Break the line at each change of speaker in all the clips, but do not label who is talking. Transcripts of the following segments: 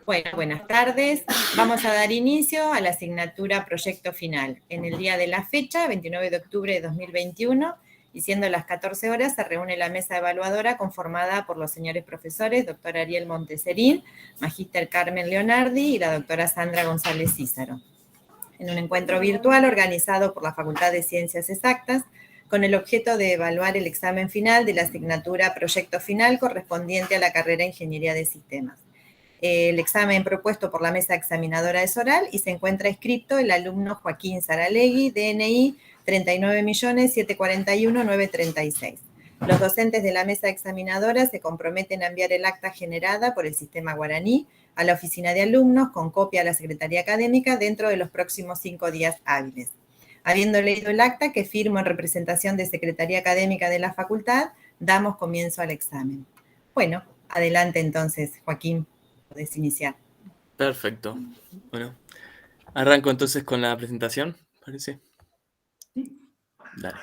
Bueno, buenas tardes. Vamos a dar inicio a la asignatura Proyecto Final. En el día de la fecha, 29 de octubre de 2021, y siendo las 14 horas, se reúne la mesa evaluadora conformada por los señores profesores, doctor Ariel Monteserín, magíster Carmen Leonardi y la doctora Sandra González Cízaro, en un encuentro virtual organizado por la Facultad de Ciencias Exactas, con el objeto de evaluar el examen final de la asignatura Proyecto Final correspondiente a la carrera Ingeniería de Sistemas. El examen propuesto por la mesa examinadora es oral y se encuentra inscrito el alumno Joaquín Saralegui, DNI 39.741.936. Los docentes de la mesa examinadora se comprometen a enviar el acta generada por el sistema guaraní a la oficina de alumnos con copia a la Secretaría Académica dentro de los próximos 5 días hábiles. Habiendo leído el acta que firmo en representación de Secretaría Académica de la Facultad, damos comienzo al examen. Bueno, adelante entonces, Joaquín. Podés iniciar.
Perfecto. Bueno, arranco entonces con la presentación, ¿parece? Dale.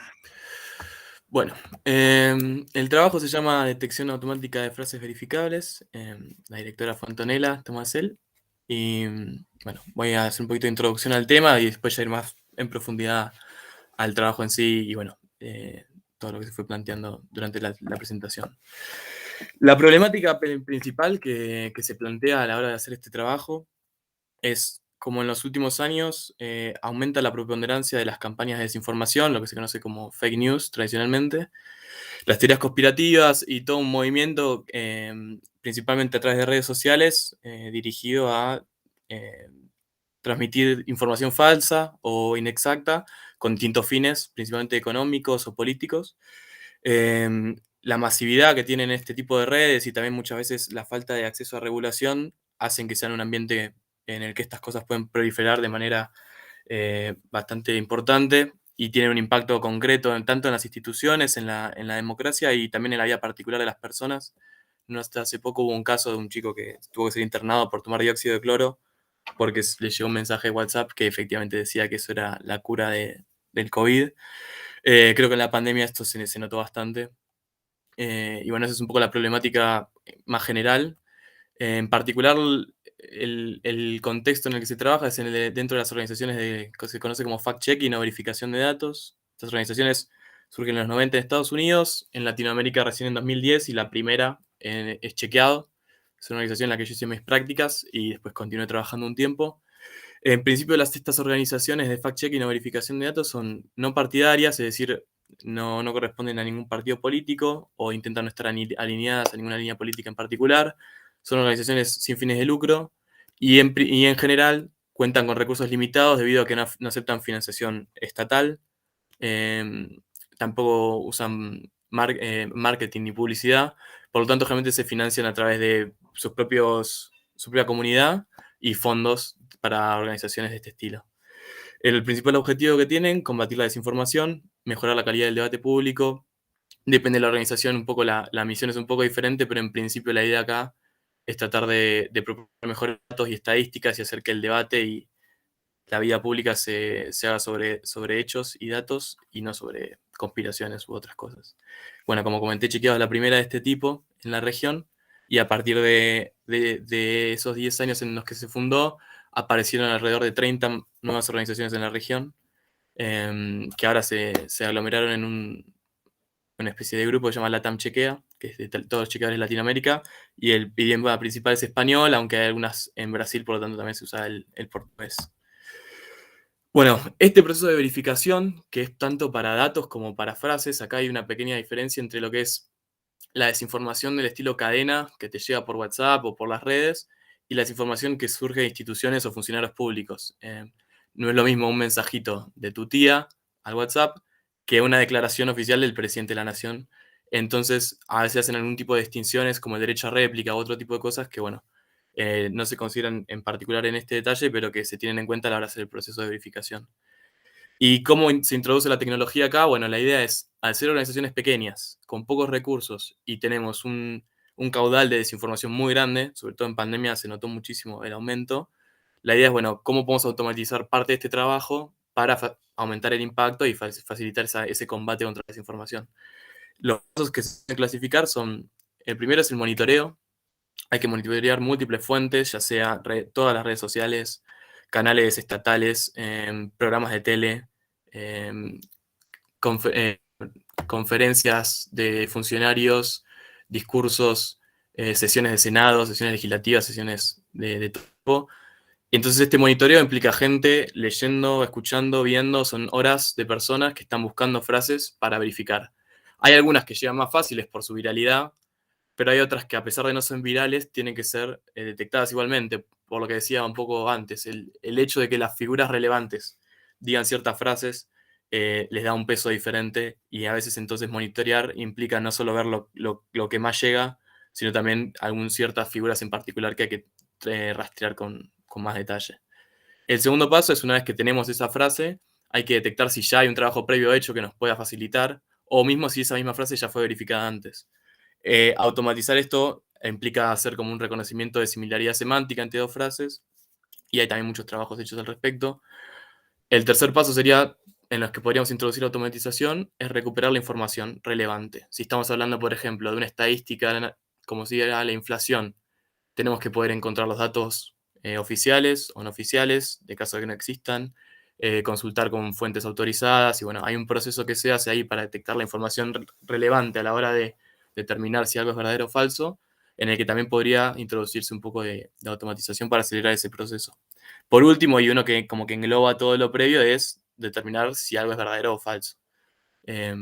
Bueno, el trabajo se llama Detección Automática de Frases Verificables. La directora fue Antonella Tomasel. Y bueno, voy a hacer un poquito de introducción al tema y después ya ir más en profundidad al trabajo en sí y bueno, todo lo que se fue planteando durante la presentación. La problemática principal que se plantea a la hora de hacer este trabajo es, como en los últimos años, aumenta la preponderancia de las campañas de desinformación, lo que se conoce como fake news tradicionalmente, las teorías conspirativas y todo un movimiento, principalmente a través de redes sociales, dirigido a transmitir información falsa o inexacta con distintos fines, principalmente económicos o políticos. La masividad que tienen este tipo de redes y también muchas veces la falta de acceso a regulación hacen que sean un ambiente en el que estas cosas pueden proliferar de manera bastante importante y tienen un impacto concreto tanto en las instituciones, en la democracia y también en la vida particular de las personas. No hasta hace poco hubo un caso de un chico que tuvo que ser internado por tomar dióxido de cloro porque le llegó un mensaje de WhatsApp que efectivamente decía que eso era la cura del COVID. Creo que en la pandemia esto se notó bastante. Y bueno, esa es un poco la problemática más general. En particular, el contexto en el que se trabaja es dentro de las organizaciones que se conoce como fact-checking o verificación de datos. Estas organizaciones surgen en los 90 en Estados Unidos, en Latinoamérica recién en 2010 y la primera es Chequeado. Es una organización en la que yo hice mis prácticas y después continué trabajando un tiempo. En principio, estas organizaciones de fact-checking o verificación de datos son no partidarias, es decir, no corresponden a ningún partido político o intentan no estar alineadas a ninguna línea política en particular. Son organizaciones sin fines de lucro y en general cuentan con recursos limitados debido a que no aceptan financiación estatal. Tampoco usan marketing ni publicidad. Por lo tanto, generalmente se financian a través de su propia comunidad y fondos para organizaciones de este estilo. El principal objetivo que tienen, combatir la desinformación, mejorar la calidad del debate público. Depende de la organización, un poco la misión es un poco diferente, pero en principio la idea acá es tratar de proponer mejores datos y estadísticas y hacer que el debate y la vida pública se haga sobre hechos y datos y no sobre conspiraciones u otras cosas. Bueno, como comenté, Chequeado es la primera de este tipo en la región y a partir de esos 10 años en los que se fundó, aparecieron alrededor de 30 nuevas organizaciones en la región que ahora se aglomeraron en una especie de grupo que se llama LATAM Chequea, que es de todos los chequeadores de Latinoamérica, y el idioma principal es español, aunque hay algunas en Brasil, por lo tanto también se usa el portugués. Bueno, este proceso de verificación, que es tanto para datos como para frases, acá hay una pequeña diferencia entre lo que es la desinformación del estilo cadena, que te llega por WhatsApp o por las redes, y la desinformación que surge de instituciones o funcionarios públicos. No es lo mismo un mensajito de tu tía al WhatsApp que una declaración oficial del presidente de la nación. Entonces, a veces hacen algún tipo de distinciones como el derecho a réplica u otro tipo de cosas que, bueno, no se consideran en particular en este detalle, pero que se tienen en cuenta a la hora de hacer el proceso de verificación. ¿Y cómo se introduce la tecnología acá? Bueno, la idea es, al ser organizaciones pequeñas, con pocos recursos, y tenemos un caudal de desinformación muy grande, sobre todo en pandemia se notó muchísimo el aumento, la idea es, bueno, ¿cómo podemos automatizar parte de este trabajo para aumentar el impacto y facilitar ese combate contra la desinformación? Los pasos que se deben clasificar son, el primero es el monitoreo. Hay que monitorear múltiples fuentes, ya sea todas las redes sociales, canales estatales, programas de tele, confer conferencias de funcionarios, discursos, sesiones de Senado, sesiones legislativas, sesiones de tipo. Y entonces este monitoreo implica gente leyendo, escuchando, viendo, son horas de personas que están buscando frases para verificar. Hay algunas que llegan más fáciles por su viralidad, pero hay otras que a pesar de no ser virales, tienen que ser detectadas igualmente, por lo que decía un poco antes, el hecho de que las figuras relevantes digan ciertas frases les da un peso diferente y a veces entonces monitorear implica no solo ver lo que más llega, sino también algunas ciertas figuras en particular que hay que rastrear con más detalle. El segundo paso es una vez que tenemos esa frase, hay que detectar si ya hay un trabajo previo hecho que nos pueda facilitar o mismo si esa misma frase ya fue verificada antes. Automatizar esto implica hacer como un reconocimiento de similaridad semántica entre dos frases y hay también muchos trabajos hechos al respecto. El tercer paso sería, en los que podríamos introducir automatización, es recuperar la información relevante. Si estamos hablando, por ejemplo, de una estadística como si era la inflación, tenemos que poder encontrar los datos oficiales o no oficiales, de caso de que no existan, consultar con fuentes autorizadas y bueno, hay un proceso que se hace ahí para detectar la información relevante a la hora de determinar si algo es verdadero o falso, en el que también podría introducirse un poco de automatización para acelerar ese proceso. Por último, y uno que como que engloba todo lo previo, es determinar si algo es verdadero o falso. Eh,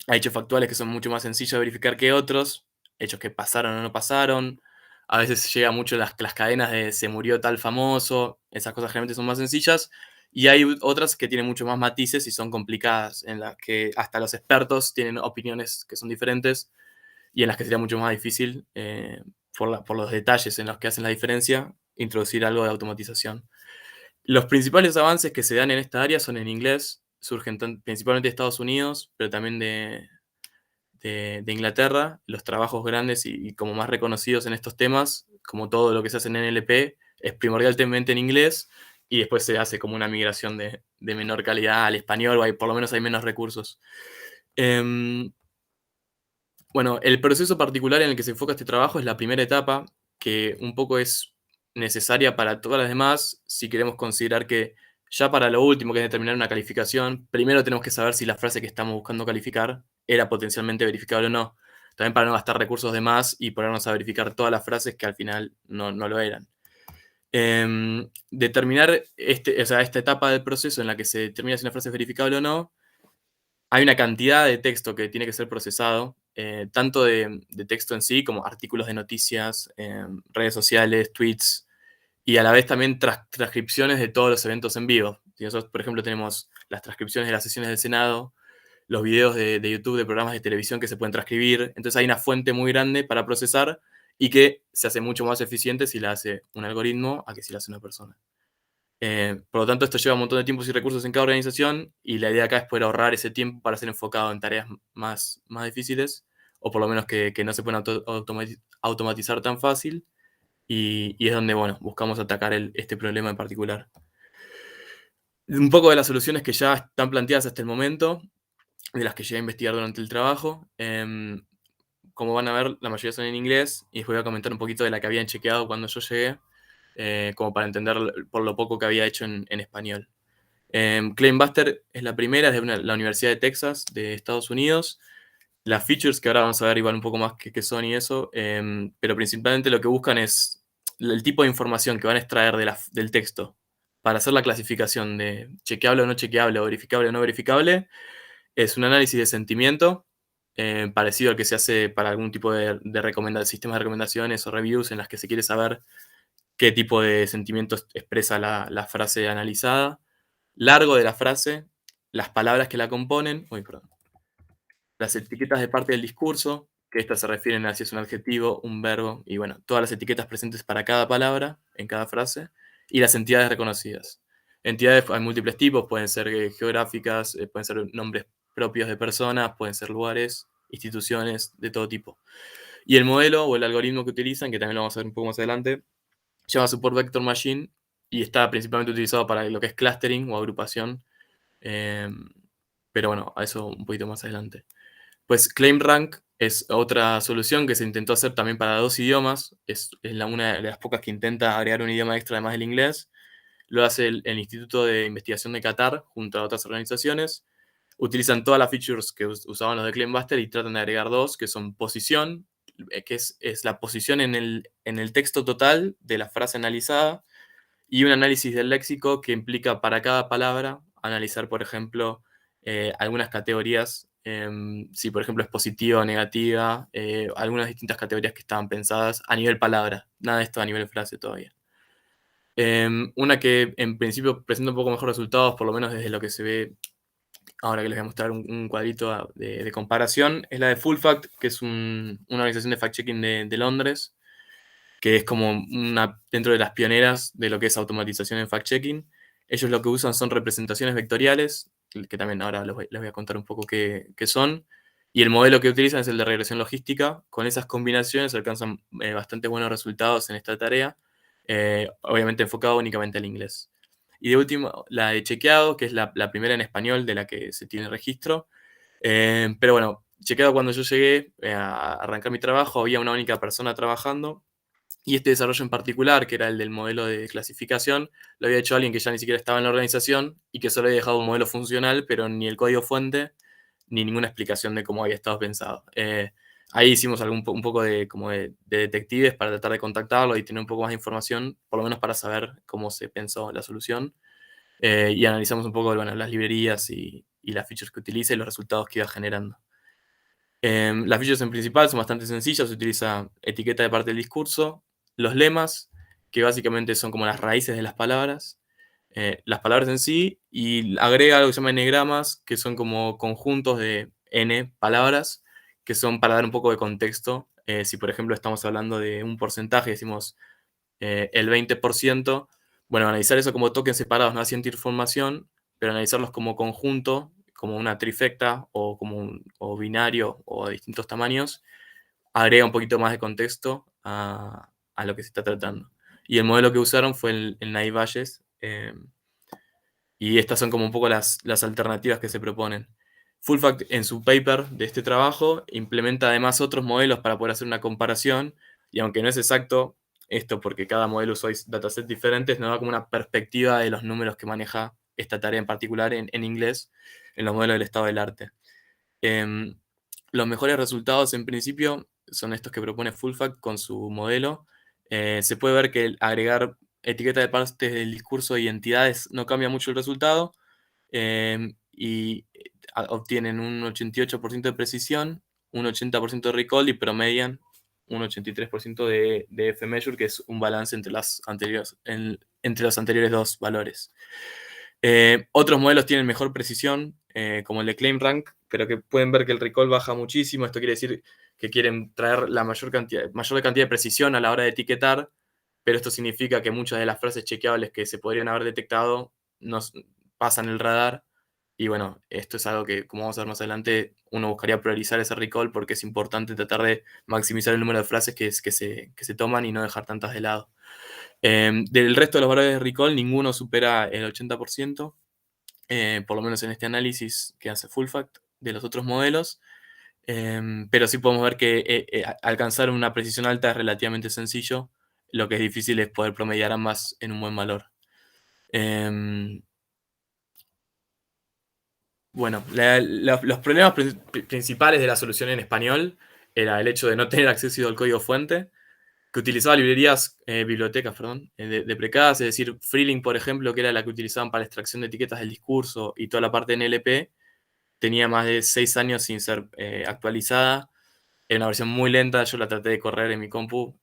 Hay hechos factuales que son mucho más sencillos de verificar que otros, hechos que pasaron o no pasaron. A veces llega mucho las cadenas de se murió tal famoso, esas cosas generalmente son más sencillas. Y hay otras que tienen mucho más matices y son complicadas, en las que hasta los expertos tienen opiniones que son diferentes y en las que sería mucho más difícil, por los detalles en los que hacen la diferencia, introducir algo de automatización. Los principales avances que se dan en esta área son en inglés, surgen principalmente de Estados Unidos, pero también de Inglaterra. Los trabajos grandes y como más reconocidos en estos temas, como todo lo que se hace en NLP, es primordialmente en inglés y después se hace como una migración de menor calidad al español, o por lo menos hay menos recursos. Em, bueno, el proceso particular en el que se enfoca este trabajo es la primera etapa, que un poco es necesaria para todas las demás si queremos considerar que ya para lo último, que es determinar una calificación, primero tenemos que saber si la frase que estamos buscando calificar era potencialmente verificable o no. También para no gastar recursos de más y ponernos a verificar todas las frases que al final no lo eran. Determinar esta etapa del proceso en la que se determina si una frase es verificable o no, hay una cantidad de texto que tiene que ser procesado, tanto de texto en sí como artículos de noticias, redes sociales, tweets, y a la vez también transcripciones de todos los eventos en vivo. Si nosotros, por ejemplo, tenemos las transcripciones de las sesiones del Senado, los videos de YouTube de programas de televisión que se pueden transcribir, entonces hay una fuente muy grande para procesar y que se hace mucho más eficiente si la hace un algoritmo a que si la hace una persona. Por lo tanto, esto lleva un montón de tiempos y recursos en cada organización y la idea acá es poder ahorrar ese tiempo para ser enfocado en tareas más difíciles o por lo menos que no se pueden automatizar tan fácil y es donde, bueno, buscamos atacar este problema en particular. Un poco de las soluciones que ya están planteadas hasta el momento, de las que llegué a investigar durante el trabajo. Como van a ver, la mayoría son en inglés y les voy a comentar un poquito de la que habían chequeado cuando yo llegué, como para entender por lo poco que había hecho en español. Claimbuster es la primera, es de la Universidad de Texas de Estados Unidos. Las features, que ahora vamos a ver igual un poco más qué son y eso, pero principalmente lo que buscan es el tipo de información que van a extraer del texto para hacer la clasificación de chequeable o no chequeable, o verificable o no verificable. Es un análisis de sentimiento, parecido al que se hace para algún tipo de sistemas de recomendaciones o reviews en las que se quiere saber qué tipo de sentimientos expresa la frase analizada, largo de la frase, las palabras que la componen, perdón, las etiquetas de parte del discurso, que estas se refieren a si es un adjetivo, un verbo, y bueno, todas las etiquetas presentes para cada palabra en cada frase, y las entidades reconocidas. Entidades hay múltiples tipos, pueden ser geográficas, pueden ser nombres propios de personas, pueden ser lugares, instituciones, de todo tipo. Y el modelo o el algoritmo que utilizan, que también lo vamos a ver un poco más adelante, se llama Support Vector Machine y está principalmente utilizado para lo que es clustering o agrupación. Pero bueno, a eso un poquito más adelante. Pues ClaimRank es otra solución que se intentó hacer también para 2 idiomas. Una de las pocas que intenta agregar un idioma extra además del inglés. Lo hace el Instituto de Investigación de Qatar junto a otras organizaciones. Utilizan todas las features que usaban los de Claimbuster y tratan de agregar 2, que son posición, que es la posición en el texto total de la frase analizada, y un análisis del léxico que implica para cada palabra analizar, por ejemplo, algunas categorías, si por ejemplo es positiva o negativa, algunas distintas categorías que estaban pensadas a nivel palabra, nada de esto a nivel frase todavía. Una que en principio presenta un poco mejor resultados, por lo menos desde lo que se ve ahora que les voy a mostrar un cuadrito de comparación, es la de Full Fact, que es una organización de fact-checking de Londres, que es como dentro de las pioneras de lo que es automatización en fact-checking. Ellos lo que usan son representaciones vectoriales, que también ahora les voy a contar un poco qué son. Y el modelo que utilizan es el de regresión logística. Con esas combinaciones alcanzan bastante buenos resultados en esta tarea, obviamente enfocado únicamente al inglés. Y de último, la de chequeado, que es la primera en español de la que se tiene registro. Pero bueno, chequeado, cuando yo llegué a arrancar mi trabajo, había una única persona trabajando. Y este desarrollo en particular, que era el del modelo de clasificación, lo había hecho alguien que ya ni siquiera estaba en la organización y que solo había dejado un modelo funcional, pero ni el código fuente ni ninguna explicación de cómo había estado pensado. Ahí hicimos un poco de detectives para tratar de contactarlo y tener un poco más de información, por lo menos para saber cómo se pensó la solución. Y analizamos un poco, bueno, las librerías y las features que utiliza y los resultados que iba generando. Las features en principal son bastante sencillas. Se utiliza etiqueta de parte del discurso, los lemas, que básicamente son como las raíces de las palabras en sí, y agrega algo que se llama enegramas, que son como conjuntos de n palabras, que son para dar un poco de contexto. Si por ejemplo estamos hablando de un porcentaje, decimos el 20%, bueno, analizar eso como tokens separados no hace información, pero analizarlos como conjunto, como una trifecta o como o binario o de distintos tamaños, agrega un poquito más de contexto a lo que se está tratando. Y el modelo que usaron fue el Naive Bayes, y estas son como un poco las alternativas que se proponen. Fullfact, en su paper de este trabajo, implementa además otros modelos para poder hacer una comparación, y aunque no es exacto esto porque cada modelo usa datasets diferentes, nos da como una perspectiva de los números que maneja esta tarea en particular en inglés, en los modelos del estado del arte. Los mejores resultados en principio son estos que propone Fullfact con su modelo. Se puede ver que el agregar etiqueta de partes del discurso y entidades no cambia mucho el resultado, y obtienen un 88% de precisión, un 80% de recall y promedian un 83% de F-measure, que es un balance entre entre los anteriores dos valores. Otros modelos tienen mejor precisión, como el de ClaimRank, pero que pueden ver que el recall baja muchísimo. Esto quiere decir que quieren traer la mayor cantidad de precisión a la hora de etiquetar, pero esto significa que muchas de las frases chequeables que se podrían haber detectado no pasan el radar. Y bueno, esto es algo que, como vamos a ver más adelante, uno buscaría priorizar ese recall porque es importante tratar de maximizar el número de frases que se toman y no dejar tantas de lado. Del resto de los valores de recall, ninguno supera el 80%, por lo menos en este análisis que hace Fullfact de los otros modelos. Pero sí podemos ver que alcanzar una precisión alta es relativamente sencillo. Lo que es difícil es poder promediar ambas en un buen valor. Bueno, los problemas principales de la solución en español era el hecho de no tener acceso al código fuente, que utilizaba bibliotecas, deprecadas, es decir, Freelink, por ejemplo, que era la que utilizaban para la extracción de etiquetas del discurso y toda la parte de NLP, tenía más de 6 años sin ser actualizada. Era una versión muy lenta, yo la traté de correr en mi compu,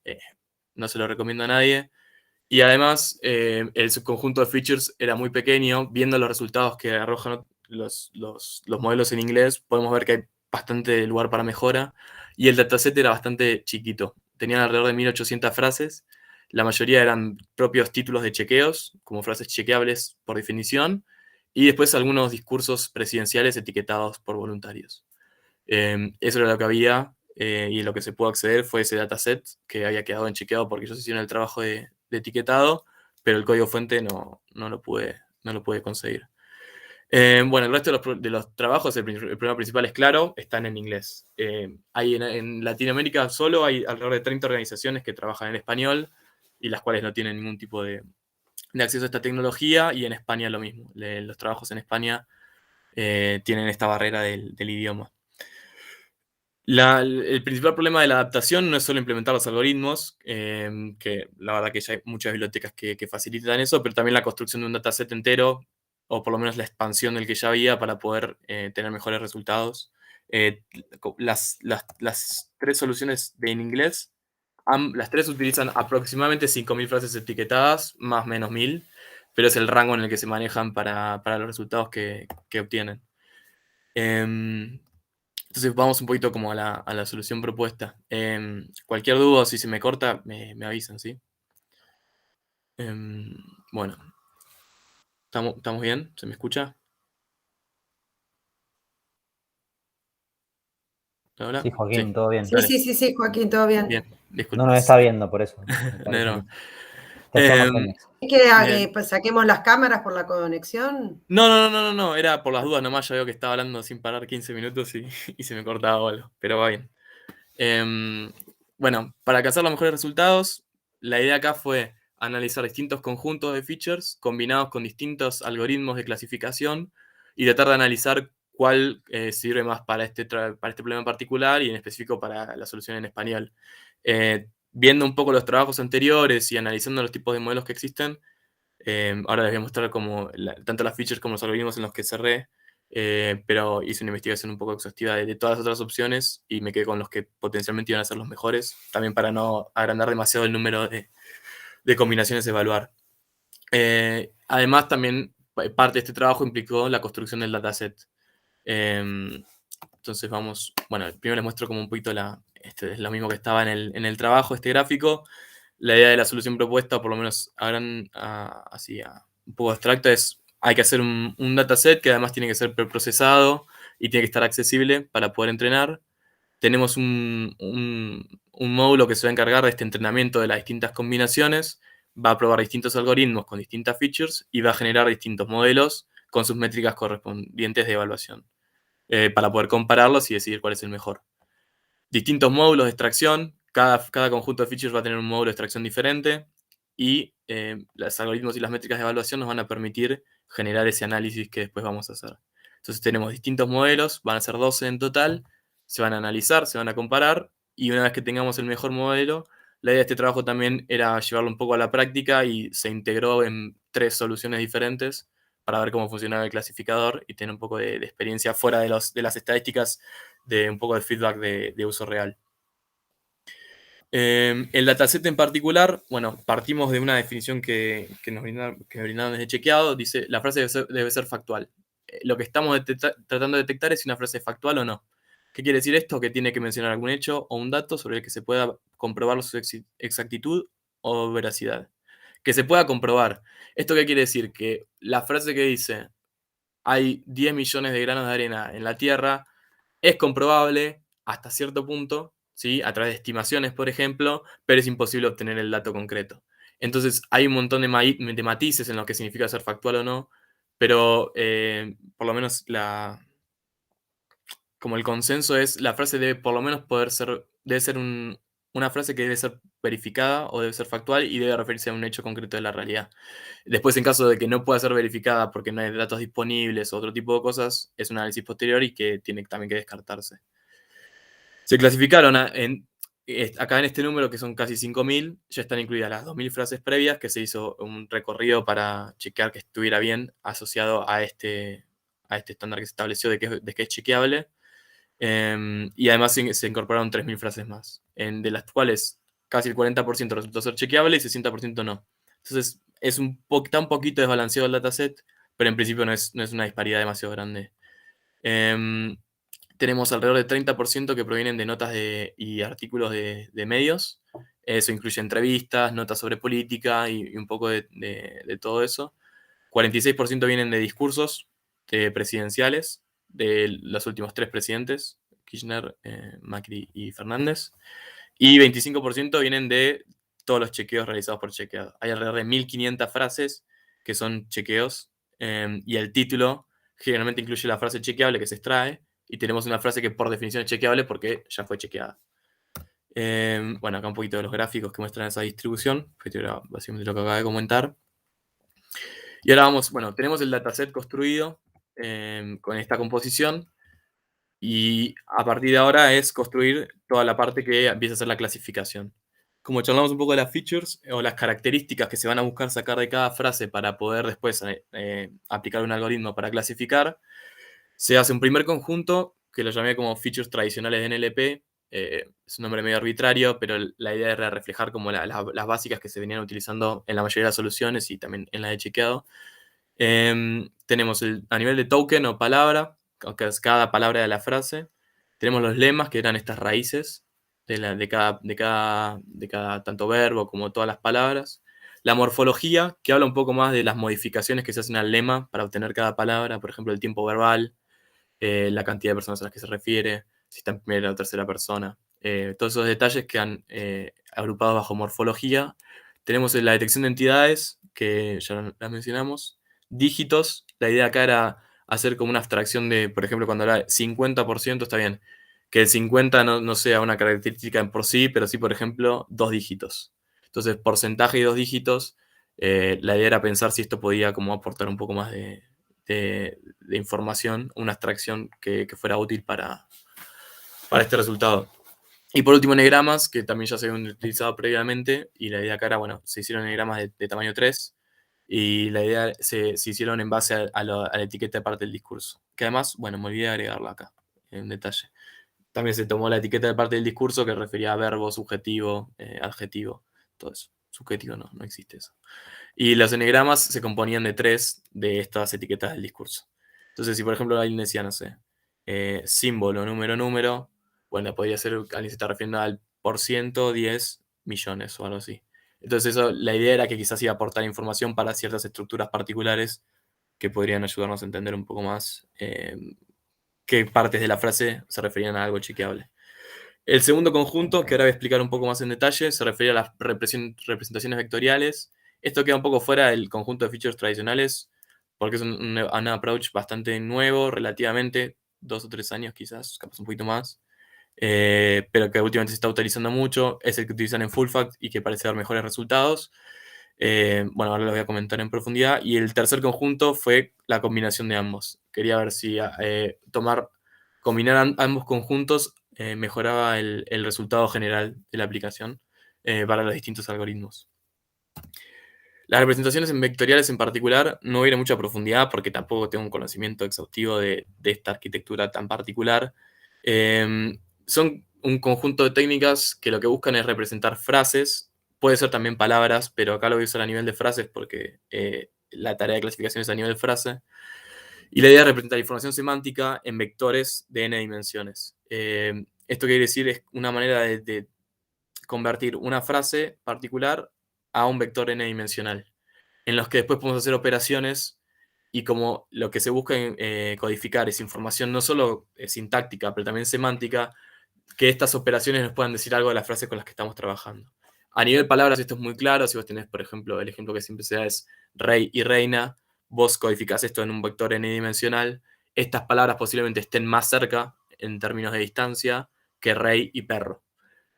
no se lo recomiendo a nadie. Y además, el subconjunto de features era muy pequeño. Viendo los resultados que arrojan los modelos en inglés, podemos ver que hay bastante lugar para mejora. Y el dataset era bastante chiquito. Tenían alrededor de 1800 frases. La mayoría eran propios títulos de chequeos, como frases chequeables por definición. Y después algunos discursos presidenciales etiquetados por voluntarios. Eso era lo que había, y lo que se pudo acceder fue ese dataset que había quedado en chequeado porque ellos hicieron el trabajo de etiquetado, pero el código fuente no lo pude conseguir. Bueno, el resto de los trabajos, el problema principal es claro, están en inglés. Hay en Latinoamérica solo hay alrededor de 30 organizaciones que trabajan en español y las cuales no tienen ningún tipo de acceso a esta tecnología, y en España lo mismo. Los trabajos en España tienen esta barrera del idioma. El principal problema de la adaptación no es solo implementar los algoritmos, que la verdad que ya hay muchas bibliotecas que facilitan eso, pero también la construcción de un dataset entero, o por lo menos la expansión del que ya había para poder tener mejores resultados. Las tres soluciones en inglés, las tres utilizan aproximadamente 5.000 frases etiquetadas, más o menos 1.000, pero es el rango en el que se manejan para los resultados que obtienen. Entonces vamos un poquito como a la solución propuesta. Cualquier duda, si se me corta, me avisan, ¿sí? Bueno, ¿estamos bien? ¿Se me escucha? ¿Hola?
Sí, Joaquín,
Sí,
todo bien.
dale.
Sí, Joaquín, todo bien.
Bien,
No
disculpa.
nos está viendo por eso.
No hay drama.
Te hacíamos
Em,
señas.
¿Es que
bien.
pues, saquemos las cámaras por la conexión?
No, era por las dudas nomás, ya veo que estaba hablando sin parar 15 minutos y se me cortaba algo, pero va bien. Bueno, para alcanzar los mejores resultados, la idea acá fue analizar distintos conjuntos de features combinados con distintos algoritmos de clasificación y tratar de analizar cuál sirve más para este problema en particular, y en específico para la solución en español. Viendo un poco los trabajos anteriores y analizando los tipos de modelos que existen, ahora les voy a mostrar tanto las features como los algoritmos en los que cerré, pero hice una investigación un poco exhaustiva de todas las otras opciones y me quedé con los que potencialmente iban a ser los mejores, también para no agrandar demasiado el número de combinaciones a evaluar. Además, también parte de este trabajo implicó la construcción del dataset. Entonces primero les muestro como un poquito es lo mismo que estaba en el trabajo, este gráfico. La idea de la solución propuesta, por lo menos así un poco abstracta, es: hay que hacer un dataset que además tiene que ser preprocesado y tiene que estar accesible para poder entrenar. Tenemos un módulo que se va a encargar de este entrenamiento de las distintas combinaciones, va a probar distintos algoritmos con distintas features y va a generar distintos modelos con sus métricas correspondientes de evaluación, para poder compararlos y decidir cuál es el mejor. Distintos módulos de extracción, cada conjunto de features va a tener un módulo de extracción diferente, y los algoritmos y las métricas de evaluación nos van a permitir generar ese análisis que después vamos a hacer. Entonces tenemos distintos modelos, van a ser 12 en total, se van a analizar, se van a comparar, y una vez que tengamos el mejor modelo, la idea de este trabajo también era llevarlo un poco a la práctica, y se integró en 3 soluciones diferentes para ver cómo funcionaba el clasificador y tener un poco de experiencia fuera de las estadísticas, de un poco de feedback de uso real. El dataset en particular, partimos de una definición que nos brindaron desde Chequeado. Dice: la frase debe ser factual. Lo que estamos tratando de detectar es si una frase es factual o no. ¿Qué quiere decir esto? Que tiene que mencionar algún hecho o un dato sobre el que se pueda comprobar su exactitud o veracidad. Que se pueda comprobar. ¿Esto qué quiere decir? Que la frase que dice: hay 10 millones de granos de arena en la Tierra, es comprobable hasta cierto punto, ¿sí? A través de estimaciones, por ejemplo, pero es imposible obtener el dato concreto. Entonces hay un montón de matices en lo que significa ser factual o no, pero por lo menos como el consenso es: la frase debe por lo menos debe ser una frase que debe ser verificada o debe ser factual y debe referirse a un hecho concreto de la realidad. Después, en caso de que no pueda ser verificada porque no hay datos disponibles o otro tipo de cosas, es un análisis posterior y que tiene también que descartarse. Se clasificaron acá en este número, que son casi 5.000, ya están incluidas las 2.000 frases previas, que se hizo un recorrido para chequear que estuviera bien asociado a este estándar que se estableció de que es chequeable. Y además se incorporaron 3.000 frases más, de las cuales casi el 40% resultó ser chequeable y 60% no. Entonces está un poquito desbalanceado el dataset, pero en principio no es una disparidad demasiado grande. Tenemos alrededor de 30% que provienen de notas y artículos de medios. Eso incluye entrevistas, notas sobre política y un poco de todo eso. 46% vienen de discursos presidenciales de los últimos 3 presidentes: Kirchner, Macri y Fernández. Y 25% vienen de todos los chequeos realizados por Chequeado. Hay alrededor de 1.500 frases que son chequeos, y el título generalmente incluye la frase chequeable que se extrae, y tenemos una frase que por definición es chequeable porque ya fue chequeada. Bueno, acá un poquito de los gráficos que muestran esa distribución, que era básicamente lo que acabo de comentar. Y ahora vamos, bueno, tenemos el dataset construido con esta composición, y a partir de ahora es construir toda la parte que empieza a ser la clasificación. Como charlamos un poco de las features o las características que se van a buscar sacar de cada frase para poder después aplicar un algoritmo para clasificar, se hace un primer conjunto que lo llamé como features tradicionales de NLP. Es un nombre medio arbitrario, pero la idea era reflejar como las básicas que se venían utilizando en la mayoría de las soluciones y también en la de chequeado. Tenemos a nivel de token o palabra, que es cada palabra de la frase. Tenemos los lemas, que eran estas raíces de cada tanto verbo como todas las palabras. La morfología, que habla un poco más de las modificaciones que se hacen al lema para obtener cada palabra, por ejemplo, el tiempo verbal, la cantidad de personas a las que se refiere, si está en primera o tercera persona. Todos esos detalles quedan agrupados bajo morfología. Tenemos la detección de entidades, que ya las mencionamos. Dígitos, la idea acá era hacer como una abstracción de, por ejemplo, cuando habla de 50%, está bien, que el 50 no sea una característica en por sí, pero sí, por ejemplo, 2 dígitos. Entonces, porcentaje y 2 dígitos, la idea era pensar si esto podía como aportar un poco más de información, una abstracción que fuera útil para este resultado. Y por último, enegramas, que también ya se habían utilizado previamente, y la idea acá era, bueno, se hicieron enegramas de tamaño 3, y la idea se hicieron en base a la etiqueta de parte del discurso. Que además, bueno, me olvidé de agregarla acá, en detalle. También se tomó la etiqueta de parte del discurso que refería a verbo, subjetivo, adjetivo, todo eso. Subjetivo no existe eso. Y los enegramas se componían de 3 de estas etiquetas del discurso. Entonces, si por ejemplo alguien decía, no sé, símbolo, número, bueno, podría ser, alguien se está refiriendo al por ciento, 10 millones o algo así. Entonces, la idea era que quizás iba a aportar información para ciertas estructuras particulares que podrían ayudarnos a entender un poco más qué partes de la frase se referían a algo chequeable. El segundo conjunto, que ahora voy a explicar un poco más en detalle, se refiere a las representaciones vectoriales. Esto queda un poco fuera del conjunto de features tradicionales, porque es un approach bastante nuevo, relativamente, 2 o 3 años quizás, capaz un poquito más, pero que últimamente se está utilizando mucho. Es el que utilizan en FullFact y que parece dar mejores resultados. Bueno, ahora lo voy a comentar en profundidad. Y el tercer conjunto fue la combinación de ambos. Quería ver si combinar ambos conjuntos mejoraba el resultado general de la aplicación para los distintos algoritmos. Las representaciones en vectoriales en particular no voy a ir a mucha profundidad porque tampoco tengo un conocimiento exhaustivo de esta arquitectura tan particular. Son un conjunto de técnicas que lo que buscan es representar frases, puede ser también palabras, pero acá lo voy a usar a nivel de frases porque la tarea de clasificación es a nivel de frase. Y la idea es representar información semántica en vectores de n dimensiones. Esto quiere decir es una manera de convertir una frase particular a un vector n-dimensional, en los que después podemos hacer operaciones y como lo que se busca codificar es información no solo sintáctica, pero también semántica, que estas operaciones nos puedan decir algo de las frases con las que estamos trabajando. A nivel palabras esto es muy claro, si vos tenés, por ejemplo, el ejemplo que siempre se da es rey y reina, vos codificás esto en un vector n-dimensional, estas palabras posiblemente estén más cerca en términos de distancia que rey y perro.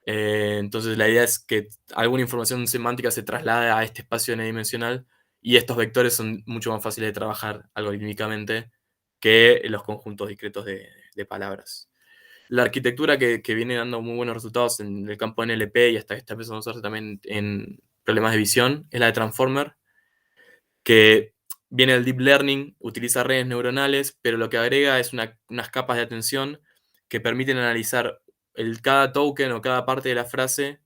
Entonces la idea es que alguna información semántica se traslade a este espacio n-dimensional y estos vectores son mucho más fáciles de trabajar algorítmicamente que los conjuntos discretos de palabras. La arquitectura que viene dando muy buenos resultados en el campo NLP y hasta está empezando a usarse también en problemas de visión es la de Transformer, que viene del Deep Learning, utiliza redes neuronales, pero lo que agrega es unas capas de atención que permiten analizar cada token o cada parte de la frase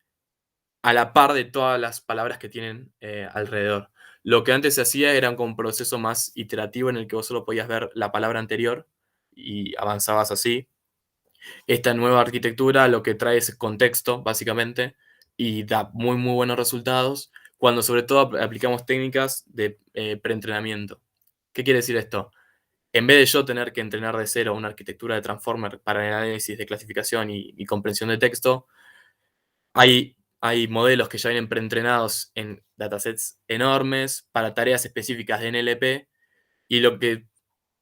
a la par de todas las palabras que tienen alrededor. Lo que antes se hacía era un proceso más iterativo en el que vos solo podías ver la palabra anterior y avanzabas así. Esta nueva arquitectura lo que trae es contexto, básicamente, y da muy, muy buenos resultados cuando sobre todo aplicamos técnicas de preentrenamiento. ¿Qué quiere decir esto? En vez de yo tener que entrenar de cero una arquitectura de Transformer para el análisis de clasificación y comprensión de texto, hay modelos que ya vienen preentrenados en datasets enormes para tareas específicas de NLP y lo que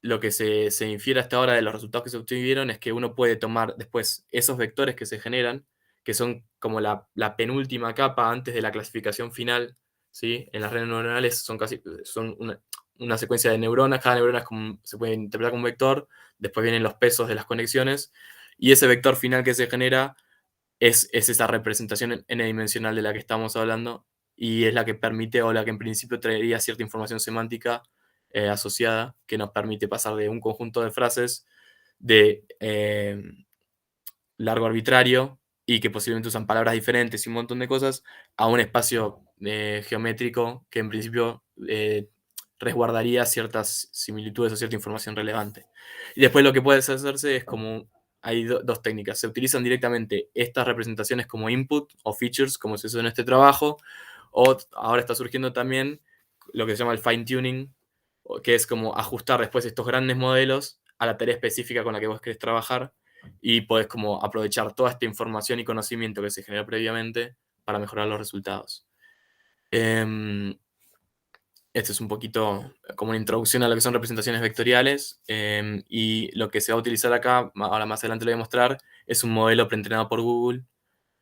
lo que se infiere hasta ahora de los resultados que se obtuvieron es que uno puede tomar después esos vectores que se generan, que son como la penúltima capa antes de la clasificación final, ¿sí? En las redes neuronales son una secuencia de neuronas, cada neurona se puede interpretar como un vector, después vienen los pesos de las conexiones, y ese vector final que se genera es esa representación n-dimensional de la que estamos hablando, y es la que permite, o la que en principio traería cierta información semántica asociada, que nos permite pasar de un conjunto de frases de largo arbitrario, y que posiblemente usan palabras diferentes y un montón de cosas, a un espacio geométrico que en principio resguardaría ciertas similitudes o cierta información relevante. Y después lo que puede hacerse es como, hay dos técnicas, se utilizan directamente estas representaciones como input o features, como se hizo en este trabajo, o ahora está surgiendo también lo que se llama el fine tuning, que es como ajustar después estos grandes modelos a la tarea específica con la que vos querés trabajar, y podés como aprovechar toda esta información y conocimiento que se genera previamente para mejorar los resultados. Este es un poquito como una introducción a lo que son representaciones vectoriales, y lo que se va a utilizar acá, ahora más adelante lo voy a mostrar, es un modelo preentrenado por Google,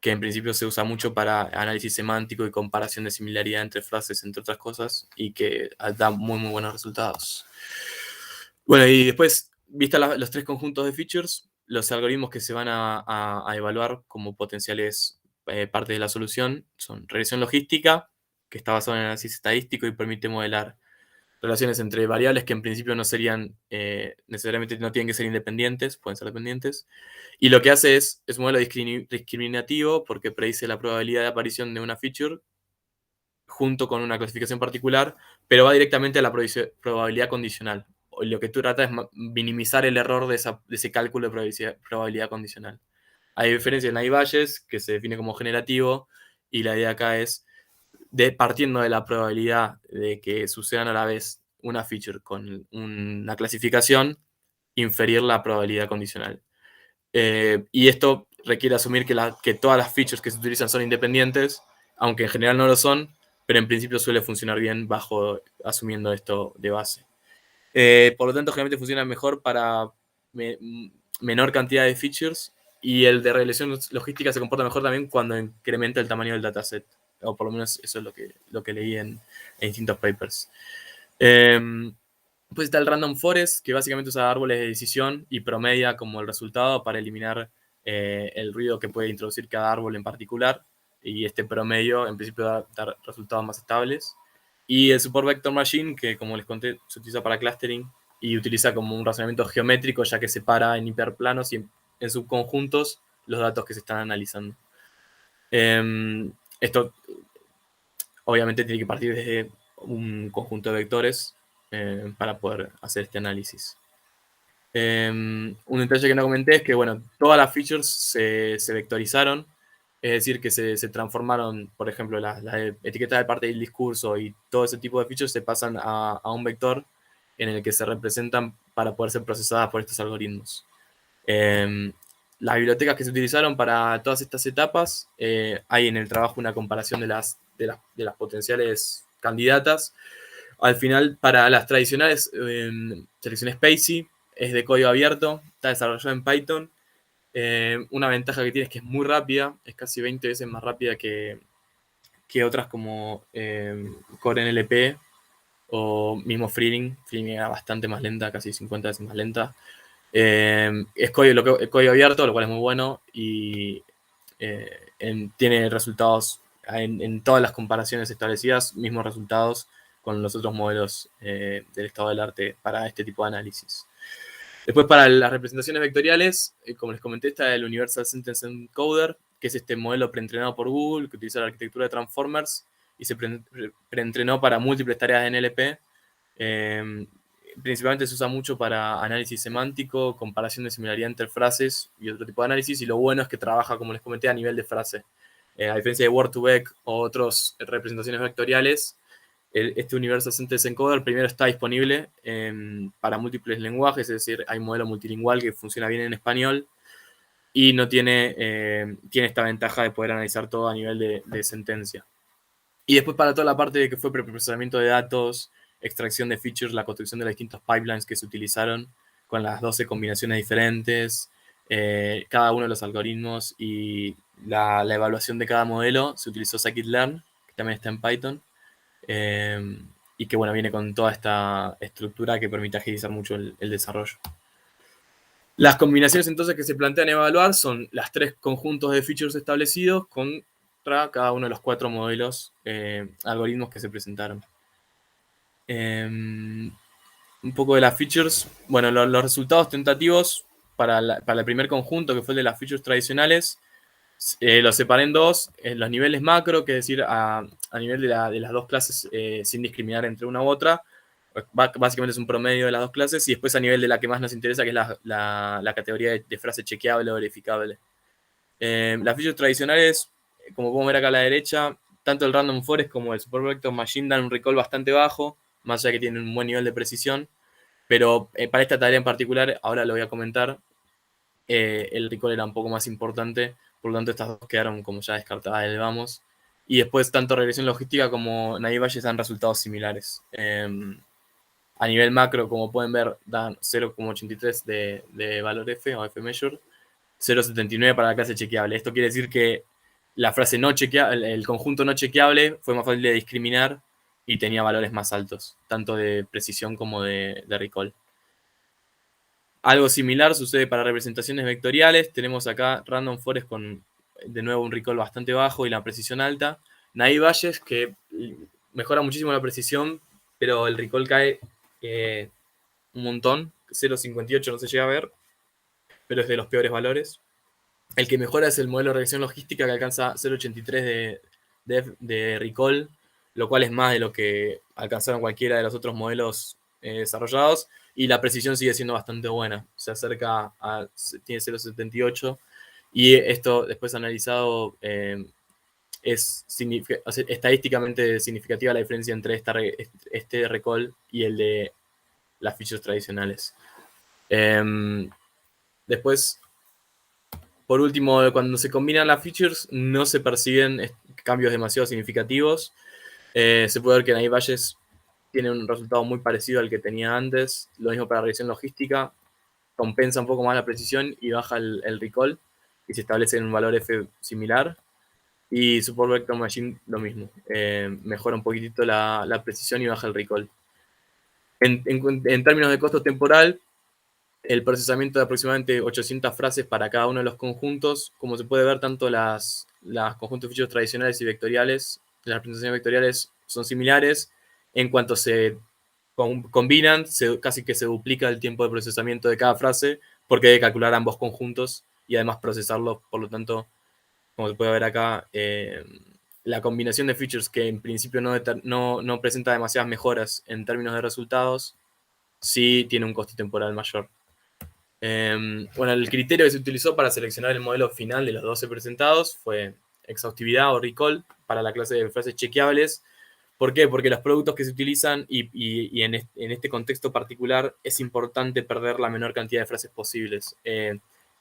que en principio se usa mucho para análisis semántico y comparación de similaridad entre frases, entre otras cosas, y que da muy, muy buenos resultados. Bueno, y después, vista los tres conjuntos de features, los algoritmos que se van a evaluar como potenciales partes de la solución son regresión logística, que está basada en análisis estadístico y permite modelar relaciones entre variables que en principio no serían, necesariamente no tienen que ser independientes, pueden ser dependientes. Y lo que hace es un modelo discriminativo porque predice la probabilidad de aparición de una feature junto con una clasificación particular, pero va directamente a la probabilidad condicional. Lo que tú tratas es minimizar el error de ese cálculo de probabilidad condicional. Hay diferencias en Bayes, que se define como generativo, y la idea acá es, partiendo de la probabilidad de que sucedan a la vez una feature con una clasificación, inferir la probabilidad condicional. Y esto requiere asumir que todas las features que se utilizan son independientes, aunque en general no lo son, pero en principio suele funcionar bien asumiendo esto de base. Por lo tanto, generalmente funciona mejor para menor cantidad de features, y el de regresión logística se comporta mejor también cuando incrementa el tamaño del dataset, o por lo menos eso es lo que leí en distintos papers. Pues está el Random Forest, que básicamente usa árboles de decisión y promedia como el resultado para eliminar el ruido que puede introducir cada árbol en particular, y este promedio en principio da resultados más estables. Y el Support Vector Machine, que como les conté, se utiliza para clustering y utiliza como un razonamiento geométrico, ya que separa en hiperplanos y en subconjuntos los datos que se están analizando. Esto obviamente tiene que partir desde un conjunto de vectores para poder hacer este análisis. Un detalle que no comenté es que, bueno, todas las features se vectorizaron, es decir, que se transformaron, por ejemplo, las etiquetas de parte del discurso y todo ese tipo de features se pasan a un vector en el que se representan para poder ser procesadas por estos algoritmos. Las bibliotecas que se utilizaron para todas estas etapas, hay en el trabajo una comparación de las potenciales candidatas. Al final, para las tradicionales, seleccioné Spacy, es de código abierto, está desarrollado en Python. Una ventaja que tiene es que es muy rápida, es casi 20 veces más rápida que otras como CoreNLP o mismo Freeling. Freeling era bastante más lenta, casi 50 veces más lenta. Es código abierto, lo cual es muy bueno, y tiene resultados en todas las comparaciones establecidas, mismos resultados con los otros modelos del estado del arte para este tipo de análisis. Después, para las representaciones vectoriales, como les comenté, está el Universal Sentence Encoder, que es este modelo preentrenado por Google, que utiliza la arquitectura de Transformers y se preentrenó para múltiples tareas de NLP. Principalmente se usa mucho para análisis semántico, comparación de similaridad entre frases y otro tipo de análisis, y lo bueno es que trabaja, como les comenté, a nivel de frase. A diferencia de Word2Vec o otras representaciones vectoriales, este Universal Sentence Encoder primero está disponible para múltiples lenguajes, es decir, hay un modelo multilingual que funciona bien en español, y no tiene esta ventaja de poder analizar todo a nivel de sentencia. Y después, para toda la parte de que fue preprocesamiento de datos, extracción de features, la construcción de los distintos pipelines que se utilizaron con las 12 combinaciones diferentes, cada uno de los algoritmos y la evaluación de cada modelo. Se utilizó scikit-learn, que también está en Python, y que bueno, viene con toda esta estructura que permite agilizar mucho el desarrollo. Las combinaciones entonces que se plantean evaluar son las 3 conjuntos de features establecidos contra cada uno de los 4 modelos, algoritmos que se presentaron. Un poco de las features. Bueno, los resultados tentativos para el primer conjunto, que fue el de las features tradicionales, los separé en 2. Los niveles macro, que es decir, a nivel de las 2 clases, sin discriminar entre una u otra. Básicamente es un promedio de las 2 clases. Y después a nivel de la que más nos interesa, que es la categoría de frase chequeable o verificable. Las features tradicionales, como podemos ver acá a la derecha, tanto el Random Forest como el Supervector Machine dan un recall bastante bajo, más allá que tienen un buen nivel de precisión. Pero para esta tarea en particular, ahora lo voy a comentar, el recall era un poco más importante, por lo tanto estas dos quedaron como ya descartadas del vamos. Y después tanto regresión logística como Naive Bayes dan resultados similares. A nivel macro, como pueden ver, dan 0,83 de valor F o F-measure, 0,79 para la clase chequeable. Esto quiere decir que la frase no chequeable, el conjunto no chequeable fue más fácil de discriminar y tenía valores más altos, tanto de precisión como de recall. Algo similar sucede para representaciones vectoriales. Tenemos acá Random Forest con, de nuevo, un recall bastante bajo y la precisión alta. Naive Bayes, que mejora muchísimo la precisión, pero el recall cae un montón. 0,58 no se llega a ver, pero es de los peores valores. El que mejora es el modelo de regresión logística, que alcanza 0,83 de recall, lo cual es más de lo que alcanzaron cualquiera de los otros modelos desarrollados, y la precisión sigue siendo bastante buena, se acerca a, tiene 0,78, y esto después analizado es estadísticamente significativa la diferencia entre este recall y el de las features tradicionales. Después, por último, cuando se combinan las features no se perciben cambios demasiado significativos. Se puede ver que Naive Bayes tiene un resultado muy parecido al que tenía antes. Lo mismo para regresión logística. Compensa un poco más la precisión y baja el recall. Y se establece en un valor F similar. Y Supervector Machine lo mismo. Mejora un poquitito la precisión y baja el recall. En términos de costo temporal, el procesamiento de aproximadamente 800 frases para cada uno de los conjuntos. Como se puede ver, tanto las conjuntos de features tradicionales y vectoriales, las representaciones vectoriales son similares. En cuanto se combinan, casi que se duplica el tiempo de procesamiento de cada frase, porque hay que calcular ambos conjuntos y además procesarlos. Por lo tanto, como se puede ver acá, la combinación de features, que en principio no presenta demasiadas mejoras en términos de resultados, sí tiene un costo temporal mayor. Bueno, el criterio que se utilizó para seleccionar el modelo final de los 12 presentados fue exhaustividad o recall para la clase de frases chequeables. ¿Por qué? Porque los productos que se utilizan y en este contexto particular es importante perder la menor cantidad de frases posibles.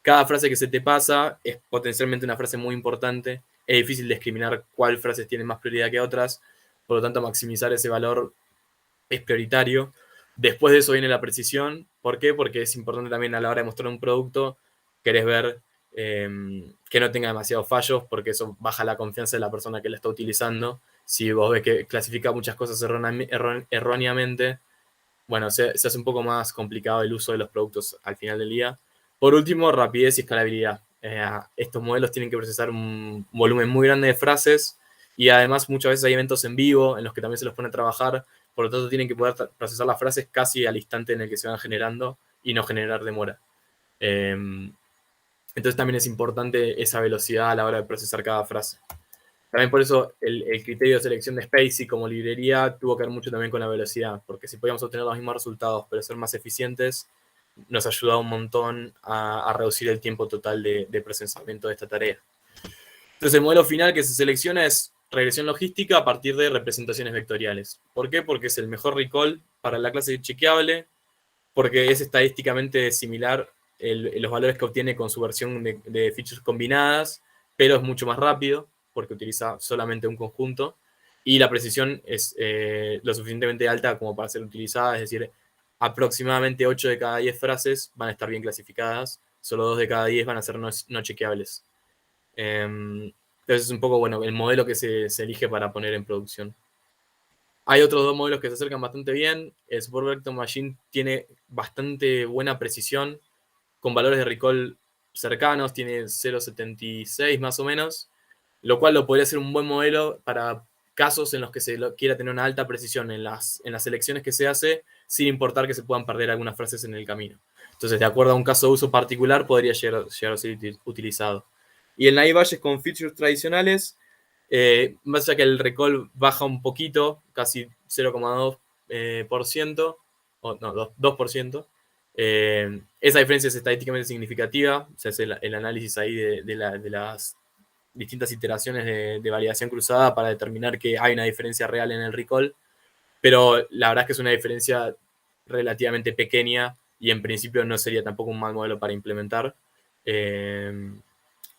Cada frase que se te pasa es potencialmente una frase muy importante. Es difícil discriminar cuál frases tienen más prioridad que otras. Por lo tanto, maximizar ese valor es prioritario. Después de eso viene la precisión. ¿Por qué? Porque es importante también a la hora de mostrar un producto, querés ver que no tenga demasiados fallos, porque eso baja la confianza de la persona que la está utilizando. Si vos ves que clasifica muchas cosas erróneamente, bueno, se hace un poco más complicado el uso de los productos al final del día. Por último, rapidez y escalabilidad. Estos modelos tienen que procesar un volumen muy grande de frases y además muchas veces hay eventos en vivo en los que también se los pone a trabajar. Por lo tanto, tienen que poder procesar las frases casi al instante en el que se van generando y no generar demora. Entonces también es importante esa velocidad a la hora de procesar cada frase. También por eso el criterio de selección de Spacy como librería tuvo que ver mucho también con la velocidad, porque si podíamos obtener los mismos resultados pero ser más eficientes, nos ayudaba un montón a reducir el tiempo total de procesamiento de esta tarea. Entonces el modelo final que se selecciona es regresión logística a partir de representaciones vectoriales. ¿Por qué? Porque es el mejor recall para la clase chequeable, porque es estadísticamente similar los valores que obtiene con su versión de features combinadas, pero es mucho más rápido, porque utiliza solamente un conjunto. y la precisión es lo suficientemente alta como para ser utilizada, es decir, aproximadamente 8 de cada 10 frases van a estar bien clasificadas, solo 2 de cada 10 van a ser no chequeables. Entonces es un poco, bueno, el modelo que se elige para poner en producción. Hay otros dos modelos que se acercan bastante bien. El Support Vector Machine tiene bastante buena precisión, con valores de recall cercanos, tiene 0.76 más o menos, lo cual lo podría ser un buen modelo para casos en los que se quiera tener una alta precisión en las selecciones que se hace, sin importar que se puedan perder algunas frases en el camino. Entonces, de acuerdo a un caso de uso particular, podría llegar a ser utilizado. Y el Naive Bayes con features tradicionales, más allá que el recall baja un poquito, casi 0,2%, o no, 2%, esa diferencia es estadísticamente significativa. Se hace el análisis ahí de las distintas iteraciones de validación cruzada para determinar que hay una diferencia real en el recall, pero la verdad es que es una diferencia relativamente pequeña y en principio no sería tampoco un mal modelo para implementar.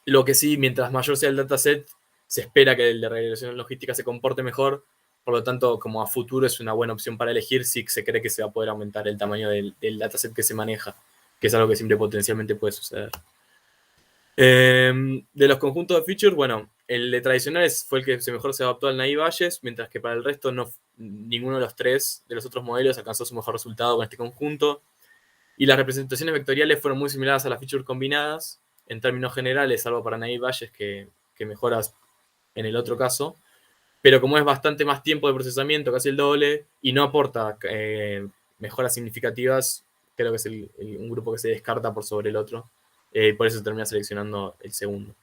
Lo que sí, mientras mayor sea el dataset, se espera que el de regresión logística se comporte mejor. Por lo tanto, como a futuro es una buena opción para elegir si se cree que se va a poder aumentar el tamaño del dataset que se maneja, que es algo que siempre potencialmente puede suceder. De los conjuntos de features, bueno, el de tradicionales fue el que mejor se adaptó al Naive Bayes, mientras que para el resto ninguno de los tres de los otros modelos alcanzó su mejor resultado con este conjunto. Y las representaciones vectoriales fueron muy similares a las features combinadas, en términos generales, salvo para Naive Bayes, que mejoras en el otro caso. Pero como es bastante más tiempo de procesamiento, casi el doble, y no aporta mejoras significativas, creo que es un grupo que se descarta por sobre el otro. Por eso se termina seleccionando el segundo.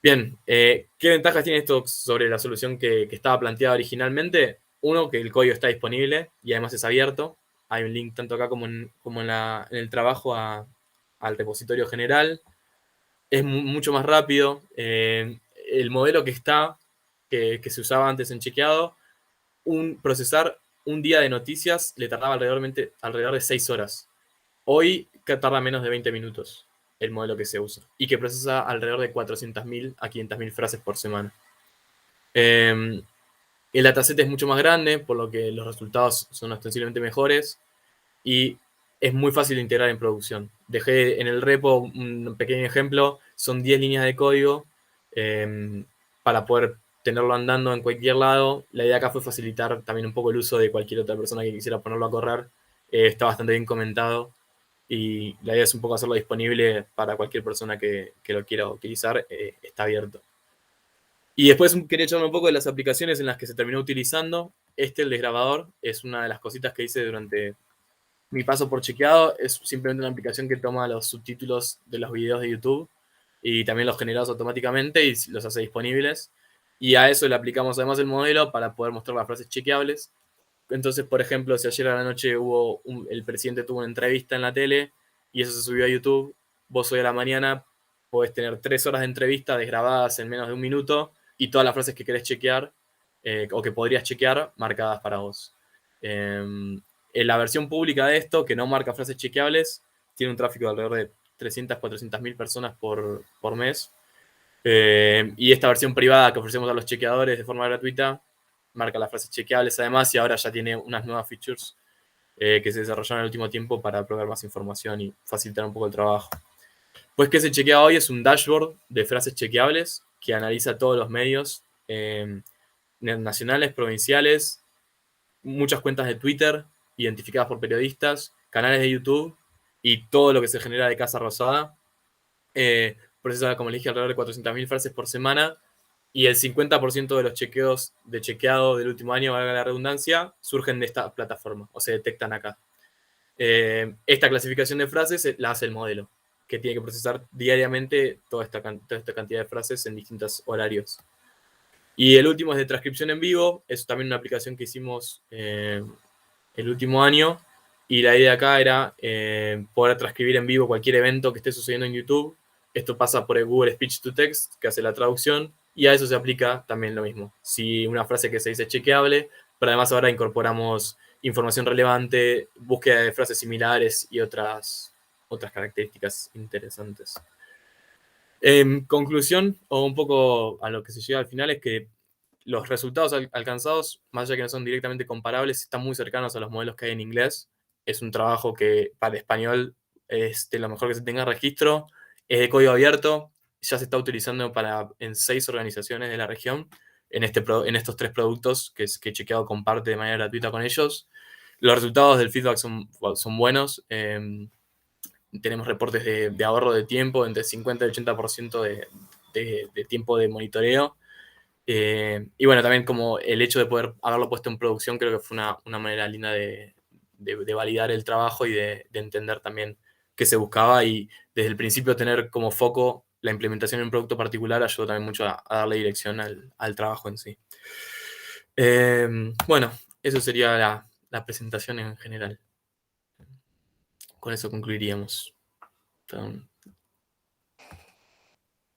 Bien, ¿qué ventajas tiene esto sobre la solución que estaba planteada originalmente? Uno, que el código está disponible y además es abierto. Hay un link tanto acá como en el trabajo al repositorio general. Es mucho más rápido. El modelo que se usaba antes en chequeado, procesar un día de noticias le tardaba alrededor de 6 horas. Hoy tarda menos de 20 minutos el modelo que se usa y que procesa alrededor de 400.000 a 500.000 frases por semana. El dataset es mucho más grande, por lo que los resultados son ostensiblemente mejores y es muy fácil de integrar en producción. Dejé en el repo un pequeño ejemplo, son 10 líneas de código para poder tenerlo andando en cualquier lado. La idea acá fue facilitar también un poco el uso de cualquier otra persona que quisiera ponerlo a correr. Está bastante bien comentado y la idea es un poco hacerlo disponible para cualquier persona que lo quiera utilizar. Está abierto. Y después quería echarme un poco de las aplicaciones en las que se terminó utilizando. El desgrabador, es una de las cositas que hice durante mi paso por chequeado. Es simplemente una aplicación que toma los subtítulos de los videos de YouTube y también los generados automáticamente y los hace disponibles. Y a eso le aplicamos además el modelo para poder mostrar las frases chequeables. Entonces, por ejemplo, si ayer a la noche el presidente tuvo una entrevista en la tele y eso se subió a YouTube, vos hoy a la mañana podés tener 3 horas de entrevista desgrabadas en menos de un minuto y todas las frases que querés chequear o que podrías chequear marcadas para vos. En la versión pública de esto, que no marca frases chequeables, tiene un tráfico de alrededor de 300, 400.000 personas por mes. Y esta versión privada que ofrecemos a los chequeadores de forma gratuita marca las frases chequeables además y ahora ya tiene unas nuevas features que se desarrollaron en el último tiempo para proveer más información y facilitar un poco el trabajo. Pues que se chequea hoy es un dashboard de frases chequeables que analiza todos los medios nacionales, provinciales, muchas cuentas de Twitter identificadas por periodistas, canales de YouTube y todo lo que se genera de Casa Rosada. Procesa, como les dije, alrededor de 400.000 frases por semana y el 50% de los chequeos de chequeado del último año, valga la redundancia, surgen de esta plataforma o se detectan acá. Esta clasificación de frases la hace el modelo, que tiene que procesar diariamente toda esta cantidad de frases en distintos horarios. Y el último es de transcripción en vivo, es también una aplicación que hicimos el último año y la idea acá era poder transcribir en vivo cualquier evento que esté sucediendo en YouTube. Esto pasa por el Google Speech to Text, que hace la traducción, y a eso se aplica también lo mismo. Si una frase que se dice chequeable, pero además ahora incorporamos información relevante, búsqueda de frases similares y otras características interesantes. En conclusión, o un poco a lo que se llega al final, es que los resultados alcanzados, más allá que no son directamente comparables, están muy cercanos a los modelos que hay en inglés. Es un trabajo que para español es de lo mejor que se tenga registro, es de código abierto, ya se está utilizando en 6 organizaciones de la región, en estos 3 productos que Chequeado comparte de manera gratuita con ellos. Los resultados del feedback son buenos. Tenemos reportes de ahorro de tiempo, entre 50 y 80% de tiempo de monitoreo. Y bueno, también como el hecho de poder haberlo puesto en producción, creo que fue una manera linda de validar el trabajo y de entender también qué se buscaba, y desde el principio tener como foco la implementación en un producto particular ayudó también mucho a darle dirección al trabajo en sí. Bueno, eso sería la presentación en general. Con eso concluiríamos.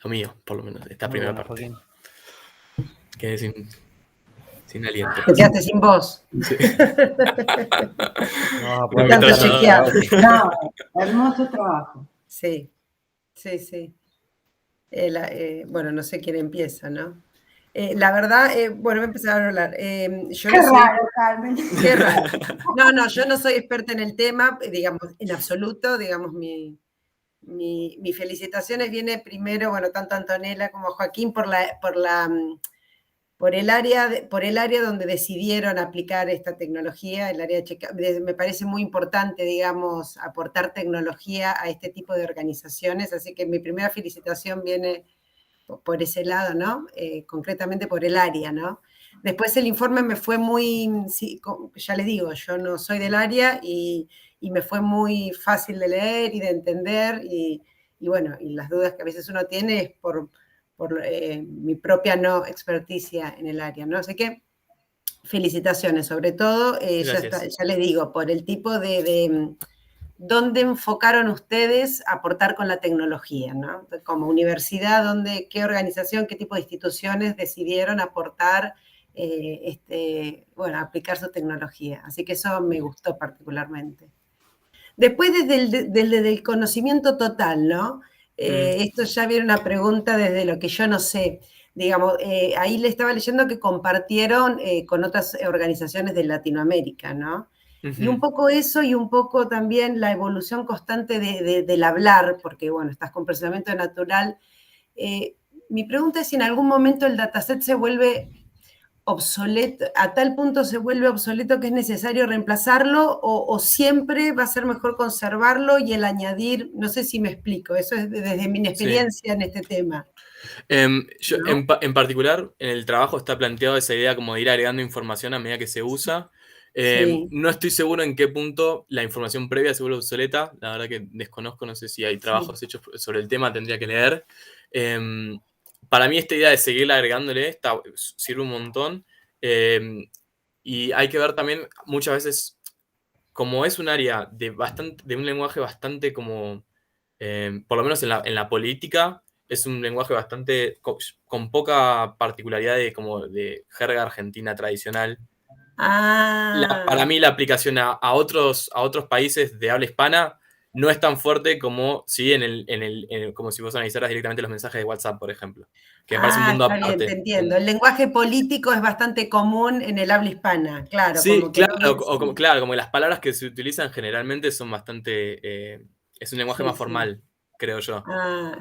Lo mío, por lo menos, esta
Muy
primera
bueno,
parte.
Joaquín.
Quedé sin aliento.
Te quedaste sin voz.
Sí.
No,
No me
Tanto
está
chequeado.
No, hermoso trabajo.
Sí, sí, sí. Bueno, no sé quién empieza, ¿no? La verdad, bueno, voy a empezar a hablar. Yo
Qué
no soy,
raro, Carmen.
qué raro. No, yo no soy experta en el tema, digamos, en absoluto, digamos, mi felicitaciones viene primero, bueno, tanto a Antonella como a Joaquín por el área donde decidieron aplicar esta tecnología, el área de chequeo. Me parece muy importante, digamos, aportar tecnología a este tipo de organizaciones, así que mi primera felicitación viene por ese lado, ¿no? Concretamente por el área, ¿no? Después el informe me fue muy, sí, ya les digo, yo no soy del área y me fue muy fácil de leer y de entender y bueno, y las dudas que a veces uno tiene es por mi propia no experticia en el área, ¿no? Así que felicitaciones, sobre todo, ya les digo, por el tipo de dónde enfocaron ustedes a aportar con la tecnología, ¿no? Como universidad, qué organización, qué tipo de instituciones decidieron aportar, bueno, aplicar su tecnología. Así que eso me gustó particularmente. Después, desde el conocimiento total, ¿no? Esto ya viene una pregunta desde lo que yo no sé. Digamos, ahí le estaba leyendo que compartieron con otras organizaciones de Latinoamérica, ¿no? Y un poco eso y un poco también la evolución constante del hablar, porque, bueno, estás con procesamiento natural. Mi pregunta es si en algún momento el dataset se vuelve obsoleto, a tal punto se vuelve obsoleto que es necesario reemplazarlo o siempre va a ser mejor conservarlo y el añadir, no sé si me explico, eso es desde mi experiencia en este tema.
Yo,
¿no?
en particular, en el trabajo está planteado esa idea como de ir agregando información a medida que se usa.
Sí.
No estoy seguro en qué punto la información previa se vuelve obsoleta. La verdad que desconozco, no sé si hay trabajos hechos sobre el tema, tendría que leer. Para mí esta idea de seguir agregándole sirve un montón. Y hay que ver también, muchas veces, como es un área de un lenguaje bastante como, por lo menos en la política, es un lenguaje bastante con poca particularidad de jerga argentina tradicional. Para mí la aplicación a otros países de habla hispana no es tan fuerte como si como si vos analizaras directamente los mensajes de WhatsApp, por ejemplo. Que me parece un mundo
está
aparte.
bien, te entiendo. El lenguaje político es bastante común en el habla hispana, claro.
Sí,
como que
claro, claro, como las palabras que se utilizan generalmente son bastante... es un lenguaje más formal, creo yo.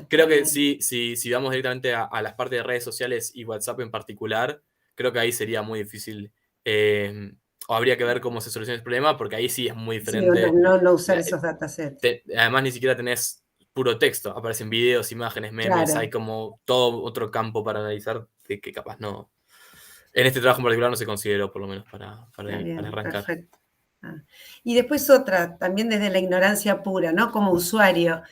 Creo que si vamos directamente a las partes de redes sociales y WhatsApp en particular, creo que ahí sería muy difícil. O habría que ver cómo se soluciona el problema, porque ahí sí es muy diferente.
Sí, no usar esos datasets.
Además, ni siquiera tenés puro texto, aparecen videos, imágenes, memes,
Claro.
hay como todo otro campo para analizar que capaz no. En este trabajo en particular no se consideró, por lo menos, para arrancar.
Perfecto. Y después otra, también desde la ignorancia pura, ¿no? Como usuario.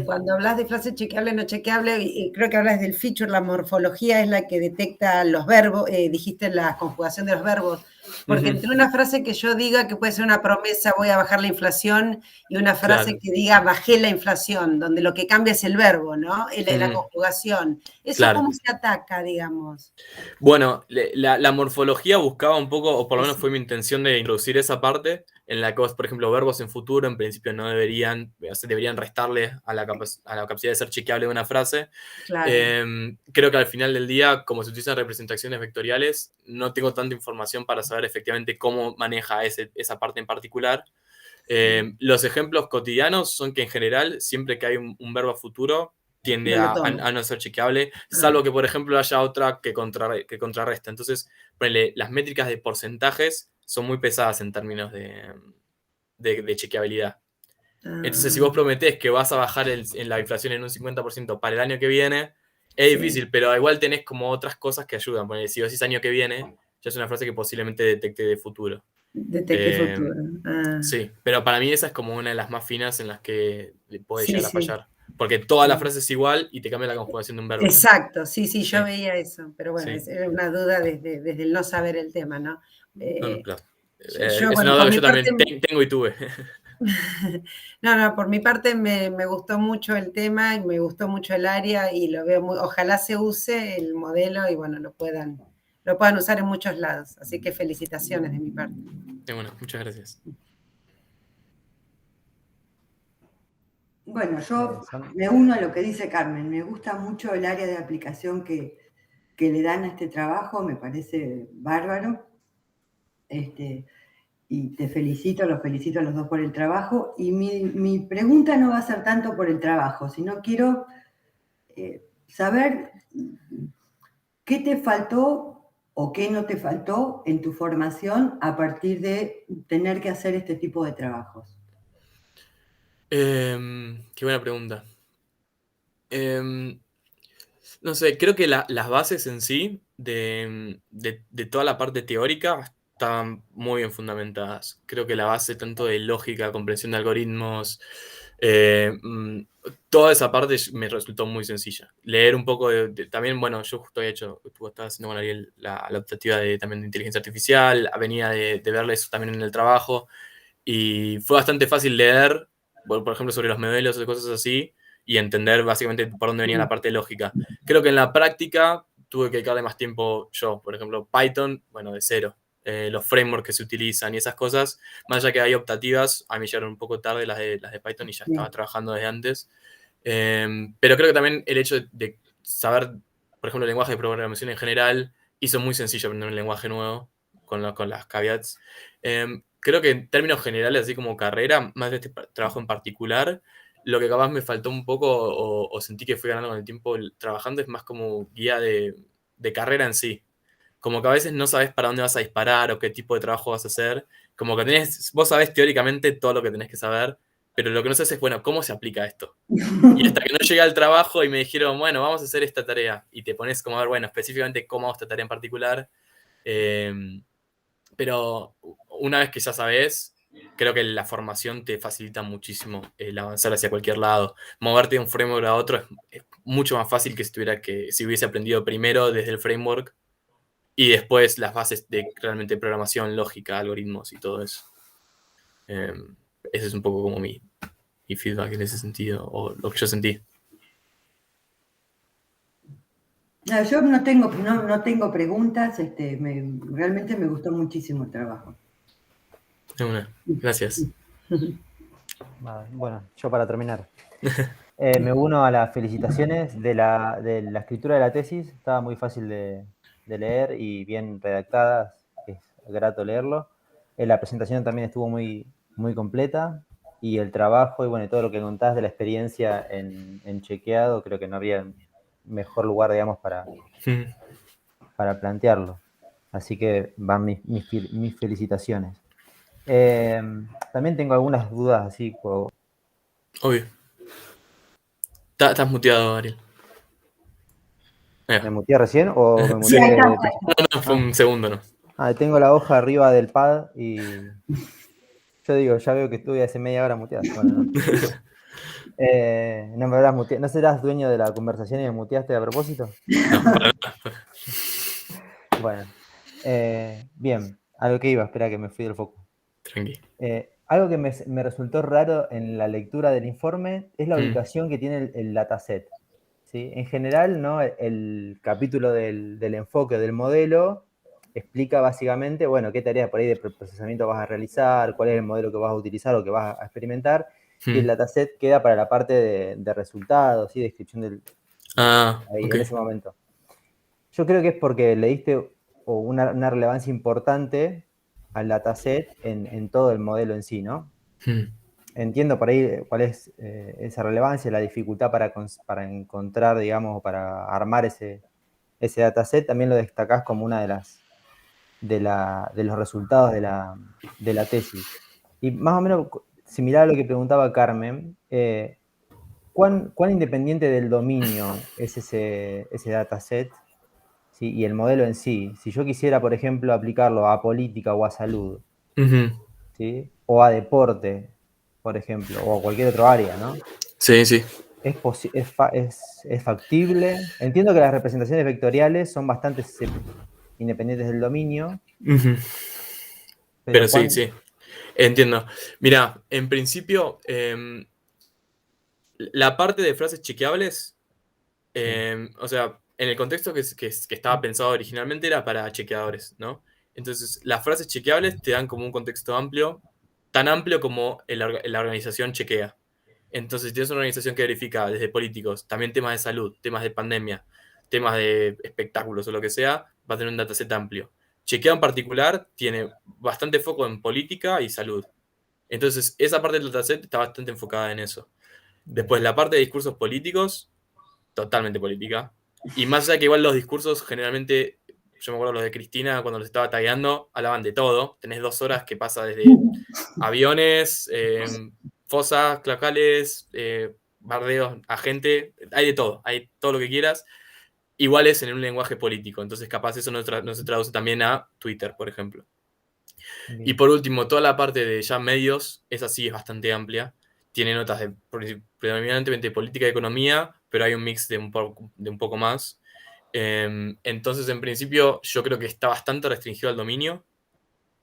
Cuando hablas de frase chequeable, no chequeable, y creo que hablas del feature, la morfología es la que detecta los verbos, dijiste la conjugación de los verbos, porque entre una frase que yo diga que puede ser una promesa, voy a bajar la inflación, y una frase que diga bajé la inflación, donde lo que cambia es el verbo, ¿no? La conjugación. ¿Eso cómo se ataca, digamos?
Bueno, la morfología buscaba un poco, o por lo menos fue mi intención de introducir esa parte, en la que, por ejemplo, verbos en futuro en principio no deberían restarle a la capacidad de ser chequeable de una frase.
Claro.
Creo que al final del día, como se utilizan representaciones vectoriales, no tengo tanta información para saber efectivamente cómo maneja esa parte en particular. Los ejemplos cotidianos son que en general, siempre que hay un verbo futuro, tiende
No lo
a
toma.
no ser chequeable, salvo que, por ejemplo, haya otra que contrarresta. Entonces, ponele, las métricas de porcentajes son muy pesadas en términos de chequeabilidad. Entonces, si vos prometés que vas a bajar en la inflación en un 50% para el año que viene, es
Sí.
difícil, pero igual tenés como otras cosas que ayudan. Ponele, si vos decís año que viene, ya es una frase que posiblemente detecte de futuro.
Detecte futuro.
Sí, pero para mí esa es como una de las más finas en las que le puede
Sí,
llegar a
sí.
fallar. Porque toda la frase es igual y te cambia la conjugación de un verbo.
Exacto, sí, yo
Sí.
veía eso, pero bueno,
Sí.
es una duda desde el no saber el tema, ¿no?
No, claro.
Yo,
Es
bueno,
una duda
por
que
mi
yo también
parte,
tengo y tuve.
no, por mi parte me gustó mucho el tema y me gustó mucho el área y lo veo ojalá se use el modelo y bueno, lo puedan usar en muchos lados. Así que felicitaciones de mi parte.
Bueno, muchas gracias.
Bueno, yo me uno a lo que dice Carmen. Me gusta mucho el área de aplicación que le dan a este trabajo, me parece bárbaro. Y te felicito, los felicito a los dos por el trabajo. Y mi pregunta no va a ser tanto por el trabajo, sino quiero saber qué te faltó o qué no te faltó en tu formación a partir de tener que hacer este tipo de trabajos.
Qué buena pregunta. No sé, creo que las bases en sí de toda la parte teórica están muy bien fundamentadas. Creo que la base tanto de lógica, comprensión de algoritmos, toda esa parte me resultó muy sencilla. Leer un poco también, bueno, yo justo estaba haciendo con Ariel la optativa también de inteligencia artificial, venía de verle eso también en el trabajo, y fue bastante fácil leer, por ejemplo, sobre los modelos o cosas así, y entender básicamente por dónde venía la parte lógica. Creo que en la práctica tuve que dedicarle más tiempo yo. Por ejemplo, Python, bueno, de cero. Los frameworks que se utilizan y esas cosas, más allá que hay optativas, a mí llegaron un poco tarde las de Python y ya estaba trabajando desde antes. Pero creo que también el hecho de saber, por ejemplo, el lenguaje de programación en general, hizo muy sencillo aprender un lenguaje nuevo con las caveats. Creo que en términos generales, así como carrera, más de este trabajo en particular, lo que capaz me faltó un poco o sentí que fui ganando con el tiempo trabajando es más como guía de carrera en sí. Como que a veces no sabes para dónde vas a disparar o qué tipo de trabajo vas a hacer. Como que vos sabés teóricamente todo lo que tenés que saber, pero lo que no sabes es, bueno, ¿cómo se aplica esto? Y hasta que no llegué al trabajo y me dijeron, bueno, vamos a hacer esta tarea. Y te pones como a ver, bueno, específicamente cómo hago esta tarea en particular. Pero una vez que ya sabes, creo que la formación te facilita muchísimo el avanzar hacia cualquier lado. Moverte de un framework a otro es mucho más fácil que si hubiese aprendido primero desde el framework y después las bases de realmente programación, lógica, algoritmos y todo eso. Ese es un poco como mi feedback en ese sentido, o lo que yo sentí.
No, yo no tengo preguntas, realmente me gustó muchísimo el trabajo.
Gracias.
Bueno, yo para terminar. Me uno a las felicitaciones de la escritura de la tesis. Estaba muy fácil de leer y bien redactada. Es grato leerlo. La presentación también estuvo muy, muy completa. Y el trabajo y bueno, todo lo que contás de la experiencia en chequeado, creo que no habría mejor lugar, digamos, para plantearlo. Así que van mis felicitaciones. También tengo algunas dudas así.
Obvio. Estás muteado, Ariel.
¿Me muteé recién o me
Sí.
muteé?
No, fue un segundo, ¿no?
Tengo la hoja arriba del pad y yo digo, ya veo que estuve hace media hora muteado. Bueno, no. No me habrás muteado. ¿No serás dueño de la conversación y me muteaste a propósito?
No, para nada.
Bueno, bien, a lo que iba, espera que me fui del foco.
Tranqui.
Algo que me resultó raro en la lectura del informe es la ubicación que tiene el dataset. ¿Sí? En general, ¿no? El capítulo del enfoque del modelo explica básicamente, bueno, qué tareas por ahí de procesamiento vas a realizar, cuál es el modelo que vas a utilizar o que vas a experimentar, y el dataset queda para la parte de resultados y descripción del, ahí,
ok.
en ese momento. Yo creo que es porque le diste una relevancia importante al dataset en todo el modelo en sí, ¿no? Entiendo por ahí cuál es esa relevancia, la dificultad para encontrar, digamos, o para armar ese dataset. También lo destacás como una de los resultados de la tesis. Y más o menos similar a lo que preguntaba Carmen, ¿cuán independiente del dominio es ese dataset? ¿Sí? Y el modelo en sí. Si yo quisiera, por ejemplo, aplicarlo a política o a salud, ¿sí? O a deporte, por ejemplo, o a cualquier otro área, ¿no?
Sí, sí.
¿Es factible? Entiendo que las representaciones vectoriales son bastante independientes del dominio,
Pero sí, sí. Entiendo. Mira, en principio, la parte de frases chequeables, o sea, en el contexto que estaba pensado originalmente era para chequeadores, ¿no? Entonces, las frases chequeables te dan como un contexto amplio, tan amplio como la organización chequea. Entonces, si tienes una organización que verifica desde políticos, también temas de salud, temas de pandemia, temas de espectáculos o lo que sea, va a tener un dataset amplio. Chequea en particular tiene bastante foco en política y salud. Entonces, esa parte del dataset está bastante enfocada en eso. Después, la parte de discursos políticos, totalmente política. Y más allá que igual los discursos generalmente, yo me acuerdo los de Cristina cuando los estaba tagueando, hablaban de todo. Tenés 2 horas que pasa desde aviones, fosas, clacales, bardeos a gente, hay de todo, hay todo lo que quieras. Igual es en un lenguaje político, entonces capaz eso no se traduce también a Twitter, por ejemplo. Y por último, toda la parte de ya medios, esa sí es bastante amplia. Tiene notas de predominantemente política y economía, pero hay un mix de un poco más. Entonces, en principio, yo creo que está bastante restringido al dominio,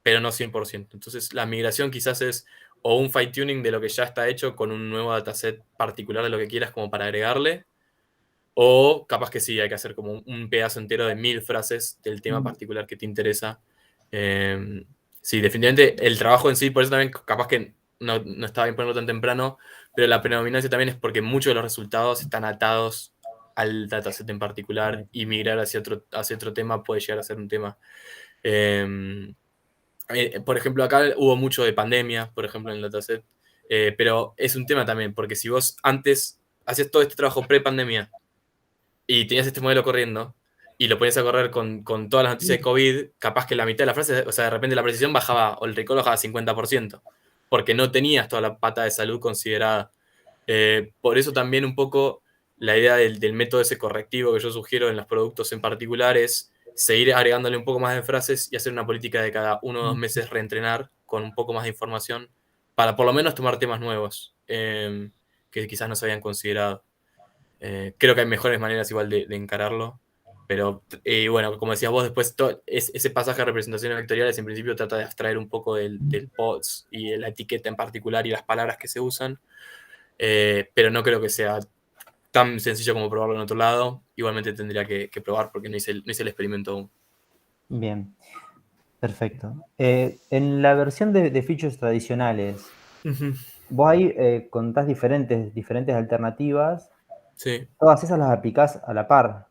pero no 100%. Entonces, la migración quizás es o un fine-tuning de lo que ya está hecho con un nuevo dataset particular de lo que quieras como para agregarle, o capaz que sí, hay que hacer como un pedazo entero de 1000 frases del tema particular que te interesa. Sí, definitivamente el trabajo en sí, por eso también capaz que no estaba bien ponerlo tan temprano, pero la predominancia también es porque muchos de los resultados están atados al dataset en particular y migrar hacia otro tema puede llegar a ser un tema. Por ejemplo, acá hubo mucho de pandemia, por ejemplo, en el dataset, pero es un tema también, porque si vos antes hacías todo este trabajo pre-pandemia y tenías este modelo corriendo y lo ponías a correr con todas las noticias de COVID, capaz que la mitad de la frase, o sea, de repente la precisión bajaba, o el recall bajaba 50%, porque no tenías toda la pata de salud considerada. Por eso también un poco la idea del método ese correctivo que yo sugiero en los productos en particular es seguir agregándole un poco más de frases y hacer una política de cada 1 o 2 meses reentrenar con un poco más de información para por lo menos tomar temas nuevos que quizás no se habían considerado. Creo que hay mejores maneras igual de encararlo, pero bueno, como decías vos, después ese pasaje de representaciones vectoriales en principio trata de abstraer un poco del PODS y de la etiqueta en particular y las palabras que se usan, pero no creo que sea tan sencillo como probarlo en otro lado. Igualmente tendría que probar porque no hice el experimento aún.
Bien, perfecto. En la versión de features tradicionales, vos ahí contás diferentes alternativas.
Sí.
Todas esas las aplicás a la par.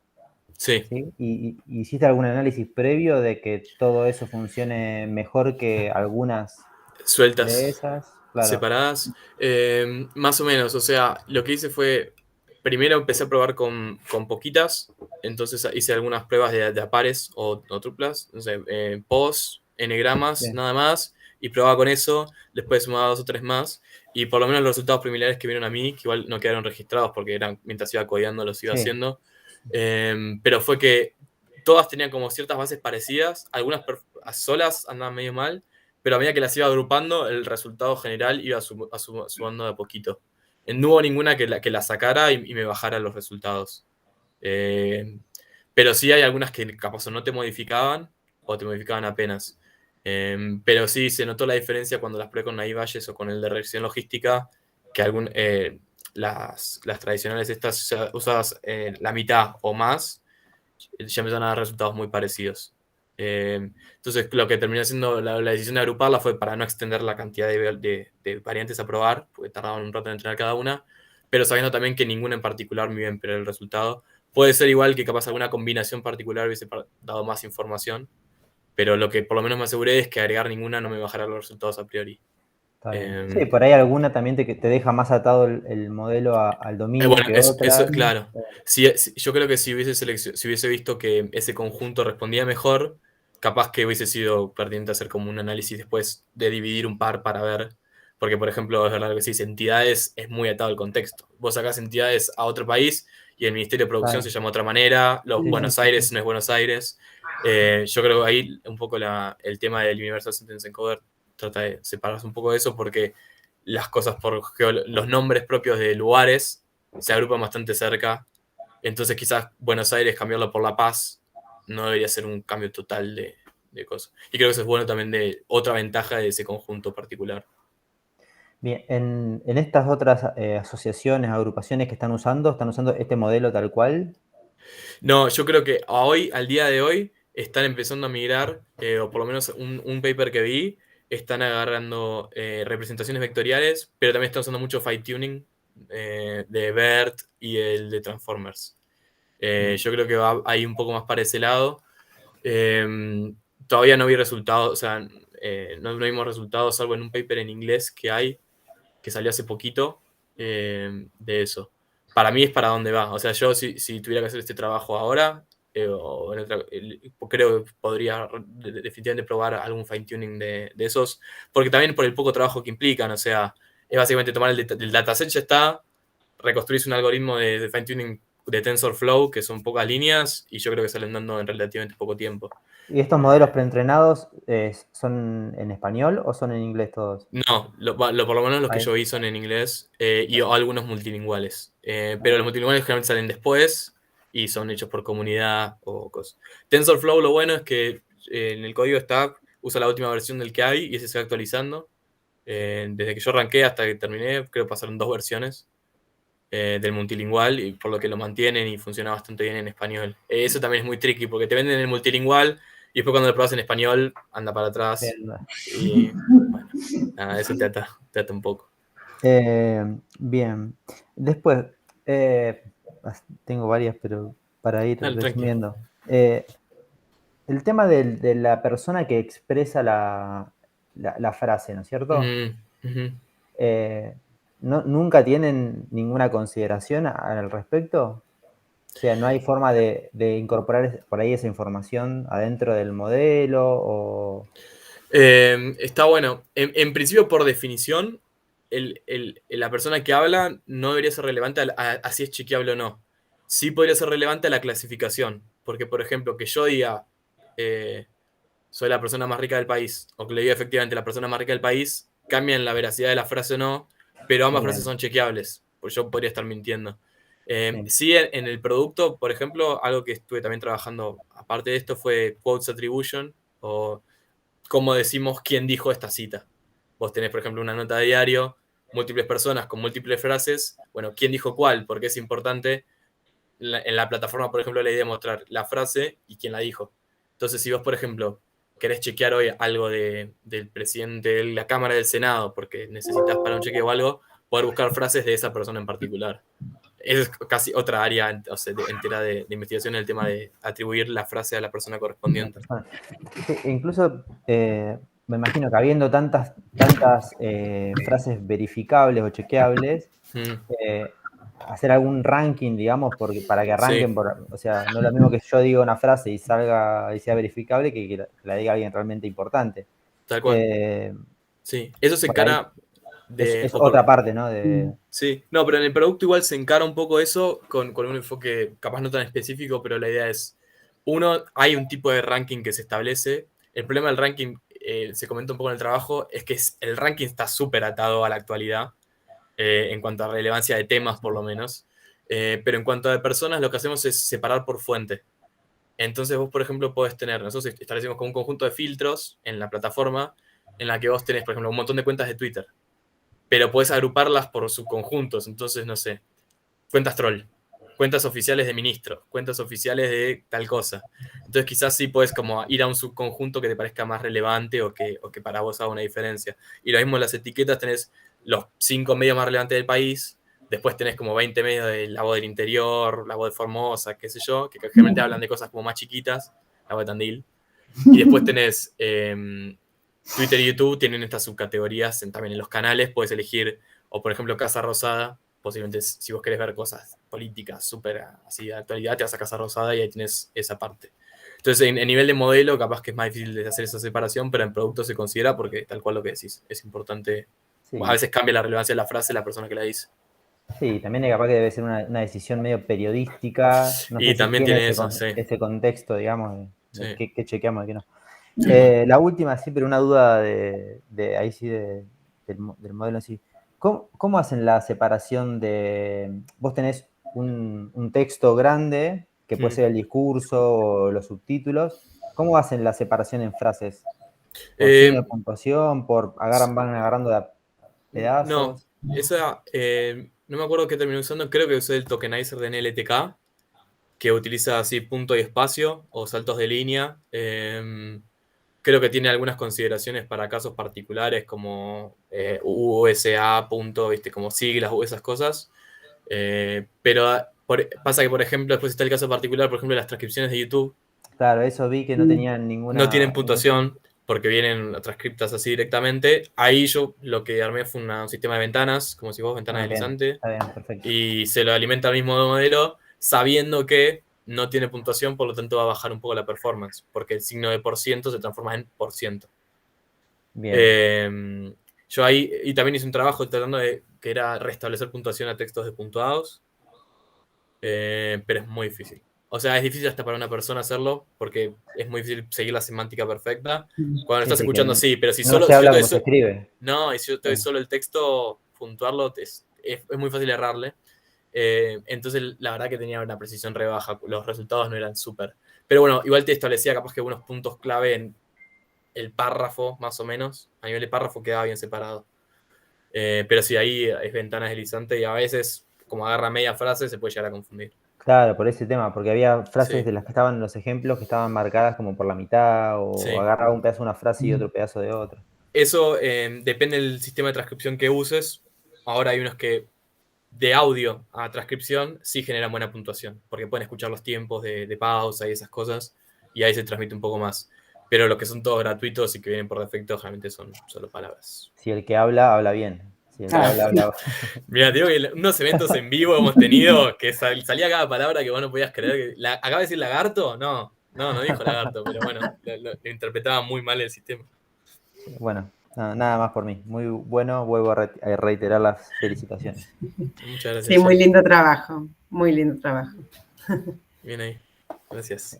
Sí.
¿Sí? ¿Y hiciste algún análisis previo de que todo eso funcione mejor que algunas
Sueltas,
de esas? Claro.
separadas. Más o menos, o sea, lo que hice fue, primero empecé a probar con poquitas, entonces hice algunas pruebas de apares o triplas, no sé, pos, enegramas,
Sí.
nada más, y probaba con eso, después sumaba 2 o 3 más, y por lo menos los resultados preliminares que vieron a mí, que igual no quedaron registrados porque eran mientras iba codeando los iba
Sí.
haciendo, pero fue que todas tenían como ciertas bases parecidas, algunas solas andaban medio mal, pero a medida que las iba agrupando, el resultado general iba sumando de a poquito. No hubo ninguna que la sacara y me bajara los resultados. Pero sí hay algunas que capaz o no te modificaban o te modificaban apenas. Pero sí se notó la diferencia cuando las probé con Naive Bayes o con el de reacción logística, que las tradicionales estas usadas la mitad o más, ya empezaron a dar resultados muy parecidos. Entonces, lo que terminó siendo la decisión de agruparla fue para no extender la cantidad de variantes a probar, porque tardaban un rato en entrenar cada una, pero sabiendo también que ninguna en particular me iba a empeorar el resultado. Puede ser igual que capaz alguna combinación particular hubiese dado más información, pero lo que por lo menos me aseguré es que agregar ninguna no me bajará los resultados a priori.
Está bien. Sí, por ahí alguna también te deja más atado el modelo al dominio
Bueno,
que
eso
otras.
claro. Yo creo que si hubiese visto que ese conjunto respondía mejor, capaz que hubiese sido pertinente hacer como un análisis después de dividir un par para ver. Porque, por ejemplo, es verdad que sí, entidades es muy atado al contexto. Vos sacás entidades a otro país y el Ministerio de Producción
Claro.
se llama de otra manera, los
Sí,
Buenos
sí,
Aires
sí.
no es Buenos Aires. Yo creo que ahí un poco el tema del Universal Sentence Encoder trata de separarse un poco de eso porque las cosas por los nombres propios de lugares se agrupan bastante cerca. Entonces quizás Buenos Aires cambiarlo por La Paz no debería ser un cambio total de cosas. Y creo que eso es bueno también de otra ventaja de ese conjunto particular.
Bien, en estas otras asociaciones, agrupaciones que están usando este modelo tal cual.
No, yo creo que al día de hoy, están empezando a migrar, o por lo menos un paper que vi, están agarrando representaciones vectoriales, pero también están usando mucho fine tuning de BERT y el de Transformers. Yo creo que va ahí un poco más para ese lado. Todavía no vi resultados, o sea, no vimos resultados, salvo en un paper en inglés que salió hace poquito, de eso. Para mí es para dónde va. O sea, yo si tuviera que hacer este trabajo ahora, creo que podría definitivamente probar algún fine tuning de esos, porque también por el poco trabajo que implican, o sea, es básicamente tomar el dataset ya está, reconstruirse un algoritmo de fine tuning de TensorFlow, que son pocas líneas, y yo creo que salen dando en relativamente poco tiempo.
¿Y estos modelos preentrenados son en español o son en inglés todos?
No, por lo menos los que
Ahí.
yo vi son en inglés y algunos multilingüales. Pero los multilingüales generalmente salen después y son hechos por comunidad o cosas. TensorFlow lo bueno es que en el código usa la última versión del que hay y ese se va actualizando. Desde que yo arranqué hasta que terminé, creo que pasaron 2 versiones del multilingual, y por lo que lo mantienen y funciona bastante bien en español. Eso también es muy tricky porque te venden el multilingual y después cuando lo pruebas en español anda para atrás. Y bueno, nada, eso te ata un poco.
Bien. Después, tengo varias, pero para ir resumiendo. El tema de la persona que expresa la frase, ¿no es cierto? ¿Nunca tienen ninguna consideración al respecto? O sea, ¿no hay forma de incorporar por ahí esa información adentro del modelo? O...
Está bueno. En principio, por definición, la persona que habla no debería ser relevante a si es chequeable o no. Sí podría ser relevante a la clasificación. Porque, por ejemplo, que yo diga soy la persona más rica del país, o que le diga efectivamente la persona más rica del país, cambian la veracidad de la frase o no, pero ambas frases son chequeables. Pues yo podría estar mintiendo. Sí, en el producto, por ejemplo, algo que estuve también trabajando aparte de esto fue quotes attribution, o cómo decimos quién dijo esta cita. Vos tenés, por ejemplo, una nota de diario, múltiples personas con múltiples frases. Bueno, ¿quién dijo cuál? Porque es importante. En la plataforma, por ejemplo, la idea de mostrar la frase y quién la dijo. Entonces, si vos, por ejemplo, querés chequear hoy algo del presidente de la Cámara del Senado, porque necesitas para un chequeo o algo, poder buscar frases de esa persona en particular. Es casi otra área, o sea, entera de investigación, el tema de atribuir la frase a la persona correspondiente.
Incluso me imagino que habiendo tantas frases verificables o chequeables, hacer algún ranking, digamos, para que arranquen,
Sí.
o sea, no es lo mismo que yo diga una frase y salga y sea verificable que la diga alguien realmente importante.
Tal cual. Sí, eso se encara
es otra parte, ¿no?
Sí, no, pero en el producto igual se encara un poco eso con un enfoque capaz no tan específico, pero la idea es, uno, hay un tipo de ranking que se establece. El problema del ranking, se comenta un poco en el trabajo, es que el ranking está súper atado a la actualidad, en cuanto a relevancia de temas por lo menos. Pero en cuanto a personas, lo que hacemos es separar por fuente. Entonces vos, por ejemplo, podés tener, nosotros establecemos como un conjunto de filtros en la plataforma en la que vos tenés, por ejemplo, un montón de cuentas de Twitter, pero podés agruparlas por subconjuntos. Entonces, no sé, cuentas troll. cuentas oficiales de ministros, cuentas oficiales de tal cosa. Entonces quizás sí puedes como ir a un subconjunto que te parezca más relevante o que para vos haga una diferencia. Y lo mismo en las etiquetas, tenés los 5 medios más relevantes del país, después tenés como 20 medios de La Voz del Interior, La Voz de Formosa, qué sé yo, que generalmente hablan de cosas como más chiquitas, La Voz de Tandil. Y después tenés Twitter y YouTube, tienen estas subcategorías también en los canales, puedes elegir, o por ejemplo Casa Rosada, posiblemente si vos querés ver cosas políticas súper así de actualidad, te vas a Casa Rosada y ahí tienes esa parte. Entonces, en nivel de modelo, capaz que es más difícil de hacer esa separación, pero en producto se considera porque tal cual lo que decís, es importante.
Sí.
A veces cambia la relevancia de la frase la persona que la dice.
Sí, también es capaz que debe ser una decisión medio periodística. No
Y
sé si
también
tiene
tiene eso, sí.
ese contexto, digamos, de
Sí.
qué chequeamos y qué no.
Sí.
La última, siempre una duda de ahí sí, del modelo en sí. ¿Cómo hacen la separación de... Vos tenés un texto grande, que puede ser el discurso o los subtítulos. ¿Cómo hacen la separación en frases? ¿Por signo de puntuación? ¿Van agarrando de pedazos?
No, esa, no me acuerdo qué terminé usando, creo que usé el tokenizer de NLTK, que utiliza así punto y espacio o saltos de línea. Creo que tiene algunas consideraciones para casos particulares como USA, punto, ¿viste? Como siglas o esas cosas. Pero pasa que, por ejemplo, después está el caso particular, por ejemplo, las transcripciones de YouTube.
Claro, eso vi que no tenían ninguna...
No tienen puntuación porque vienen transcriptas así directamente. Ahí yo lo que armé fue un sistema de ventanas, como si vos, ventana deslizante.
Está bien, perfecto.
Y se lo alimenta al mismo modelo, sabiendo que no tiene puntuación, por lo tanto va a bajar un poco la performance, porque el signo de por ciento se transforma en por ciento.
Bien.
Yo ahí, y también hice un trabajo tratando de, que era restablecer puntuación a textos despuntuados, pero es muy difícil. O sea, es difícil hasta para una persona hacerlo, porque es muy difícil seguir la semántica perfecta. Cuando estás escuchando, sí, pero si
no
solo...
se habla como
si
se escribe.
No, y si yo te doy solo el texto, puntuarlo, es muy fácil errarle. Entonces, la verdad que tenía una precisión re baja. Los resultados no eran súper. Pero bueno, igual te establecía capaz que algunos puntos clave en el párrafo, más o menos. A nivel de párrafo quedaba bien separado. Pero sí, ahí es ventana deslizante y a veces, como agarra media frase, se puede llegar a confundir.
Claro, por ese tema, porque había frases
Sí.
de las que estaban en los ejemplos que estaban marcadas como por la mitad, o
Sí.
agarraba un pedazo de una frase y otro pedazo de otra.
Eso depende del sistema de transcripción que uses. Ahora hay unos que de audio a transcripción sí generan buena puntuación, porque pueden escuchar los tiempos de pausa y esas cosas, y ahí se transmite un poco más. Pero los que son todos gratuitos y que vienen por defecto, generalmente son solo palabras.
Si el que habla, habla bien. Si el que habla...
Mira, te digo que unos eventos en vivo hemos tenido que salía cada palabra que vos no podías creer. ¿Acaba de decir lagarto? No dijo lagarto, pero bueno, lo interpretaba muy mal el sistema.
Bueno, nada más por mí. Muy bueno, vuelvo a reiterar las felicitaciones.
Muchas gracias.
Sí, muy lindo trabajo, muy lindo trabajo.
Bien ahí, gracias.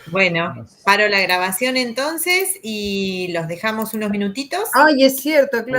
Bueno, paro la grabación entonces y los dejamos unos minutitos.
Ay, es cierto, claro.